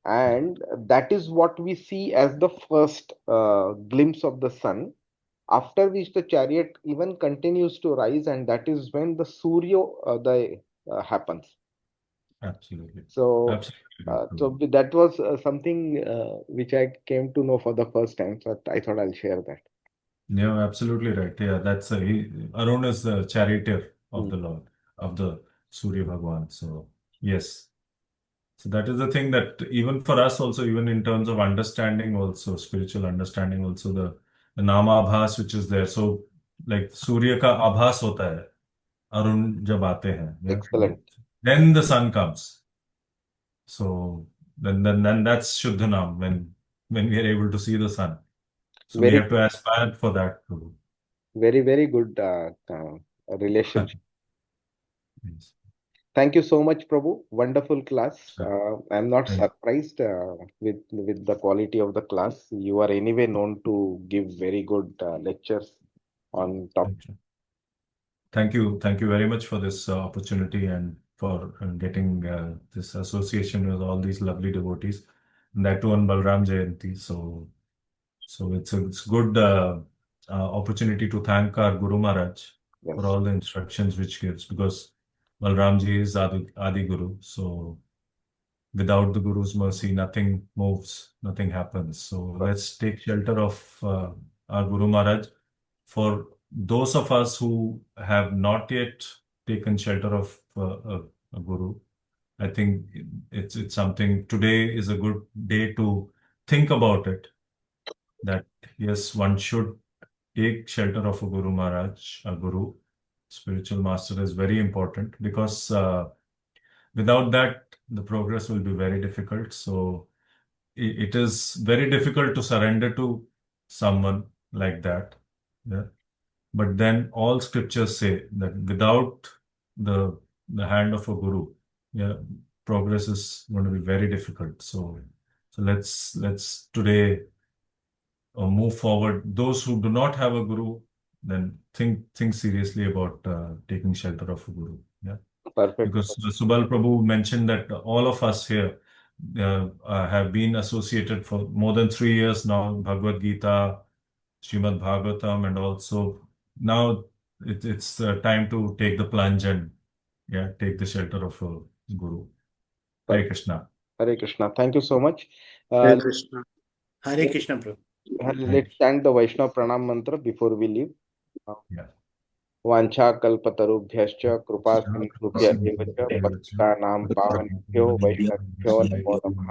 And that is what we see as the first glimpse of the sun, after which the chariot even continues to rise, and that is when the Suryodaya happens. Absolutely. So, Absolutely. that was something which I came to know for the first time. So I thought I'll share that. Yeah, absolutely right. Yeah, that's Arun is the charioteer of Hmm. the Lord, of the Surya Bhagwan. So Yes. So that is the thing that even for us also, even in terms of understanding also, spiritual understanding also, the nama abhas which is there. So like Surya ka abhas hota hai, Arun jab aate hain, yeah? Excellent. Then the sun comes. So then that's Shuddhanam when we are able to see the sun. So we Very, have to aspire for that too. very good relationship. Yes. Thank you so much, Prabhu. Wonderful class. I'm not Thank you. surprised with the quality of the class. You are anyway known to give very good lectures on top. Thank you. Thank you very much for this opportunity and for getting this association with all these lovely devotees, and that too on Balram Jayanti. So it's good opportunity to thank our Guru Maharaj for Yes, all the instructions which gives, because Balramji is Adi Guru. So without the Guru's mercy, nothing moves, nothing happens. So let's take shelter of our Guru Maharaj. For those of us who have not yet taken shelter of a Guru, I think it's something. Today is a good day to think about it. That yes, one should take shelter of a Guru Maharaj, a Guru. Spiritual master is very important, because without that, the progress will be very difficult. So it is very difficult to surrender to someone like that. Yeah. But then all scriptures say that without the hand of a guru, yeah, progress is going to be very difficult. So let's today move forward. Those who do not have a guru, then think seriously about taking shelter of a guru. Yeah. perfect. Because Subal Prabhu mentioned that all of us here have been associated for more than 3 years now, Bhagavad Gita, Srimad Bhagavatam, and also now it's time to take the plunge and take the shelter of a guru. Hare Krishna. Hare Krishna. Thank you so much. Hare Krishna. Hare Krishna, Prabhu. Let's chant the Vaishnava Pranam mantra before we leave. Yeah. वाञ्छाकल्पतरुभ्यश्च कृपा सिन्धुभ्य एव च पतितानां पावनेभ्यो वैष्णवेभ्यो नमो नमः।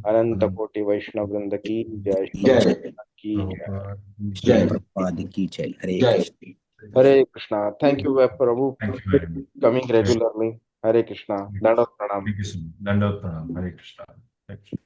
अनंत कोटि वैष्णव वृंद की जय, श्रील जय की जय। जय Prabhupada ki jai. Hare जय Krishna. Hare Krishna. Thank you, Prabhu, Thank you very much. coming regularly. Hare Krishna. Dandavat pranam. Thank you so much. Dandavad Pranam. Hare Krishna. Thank you.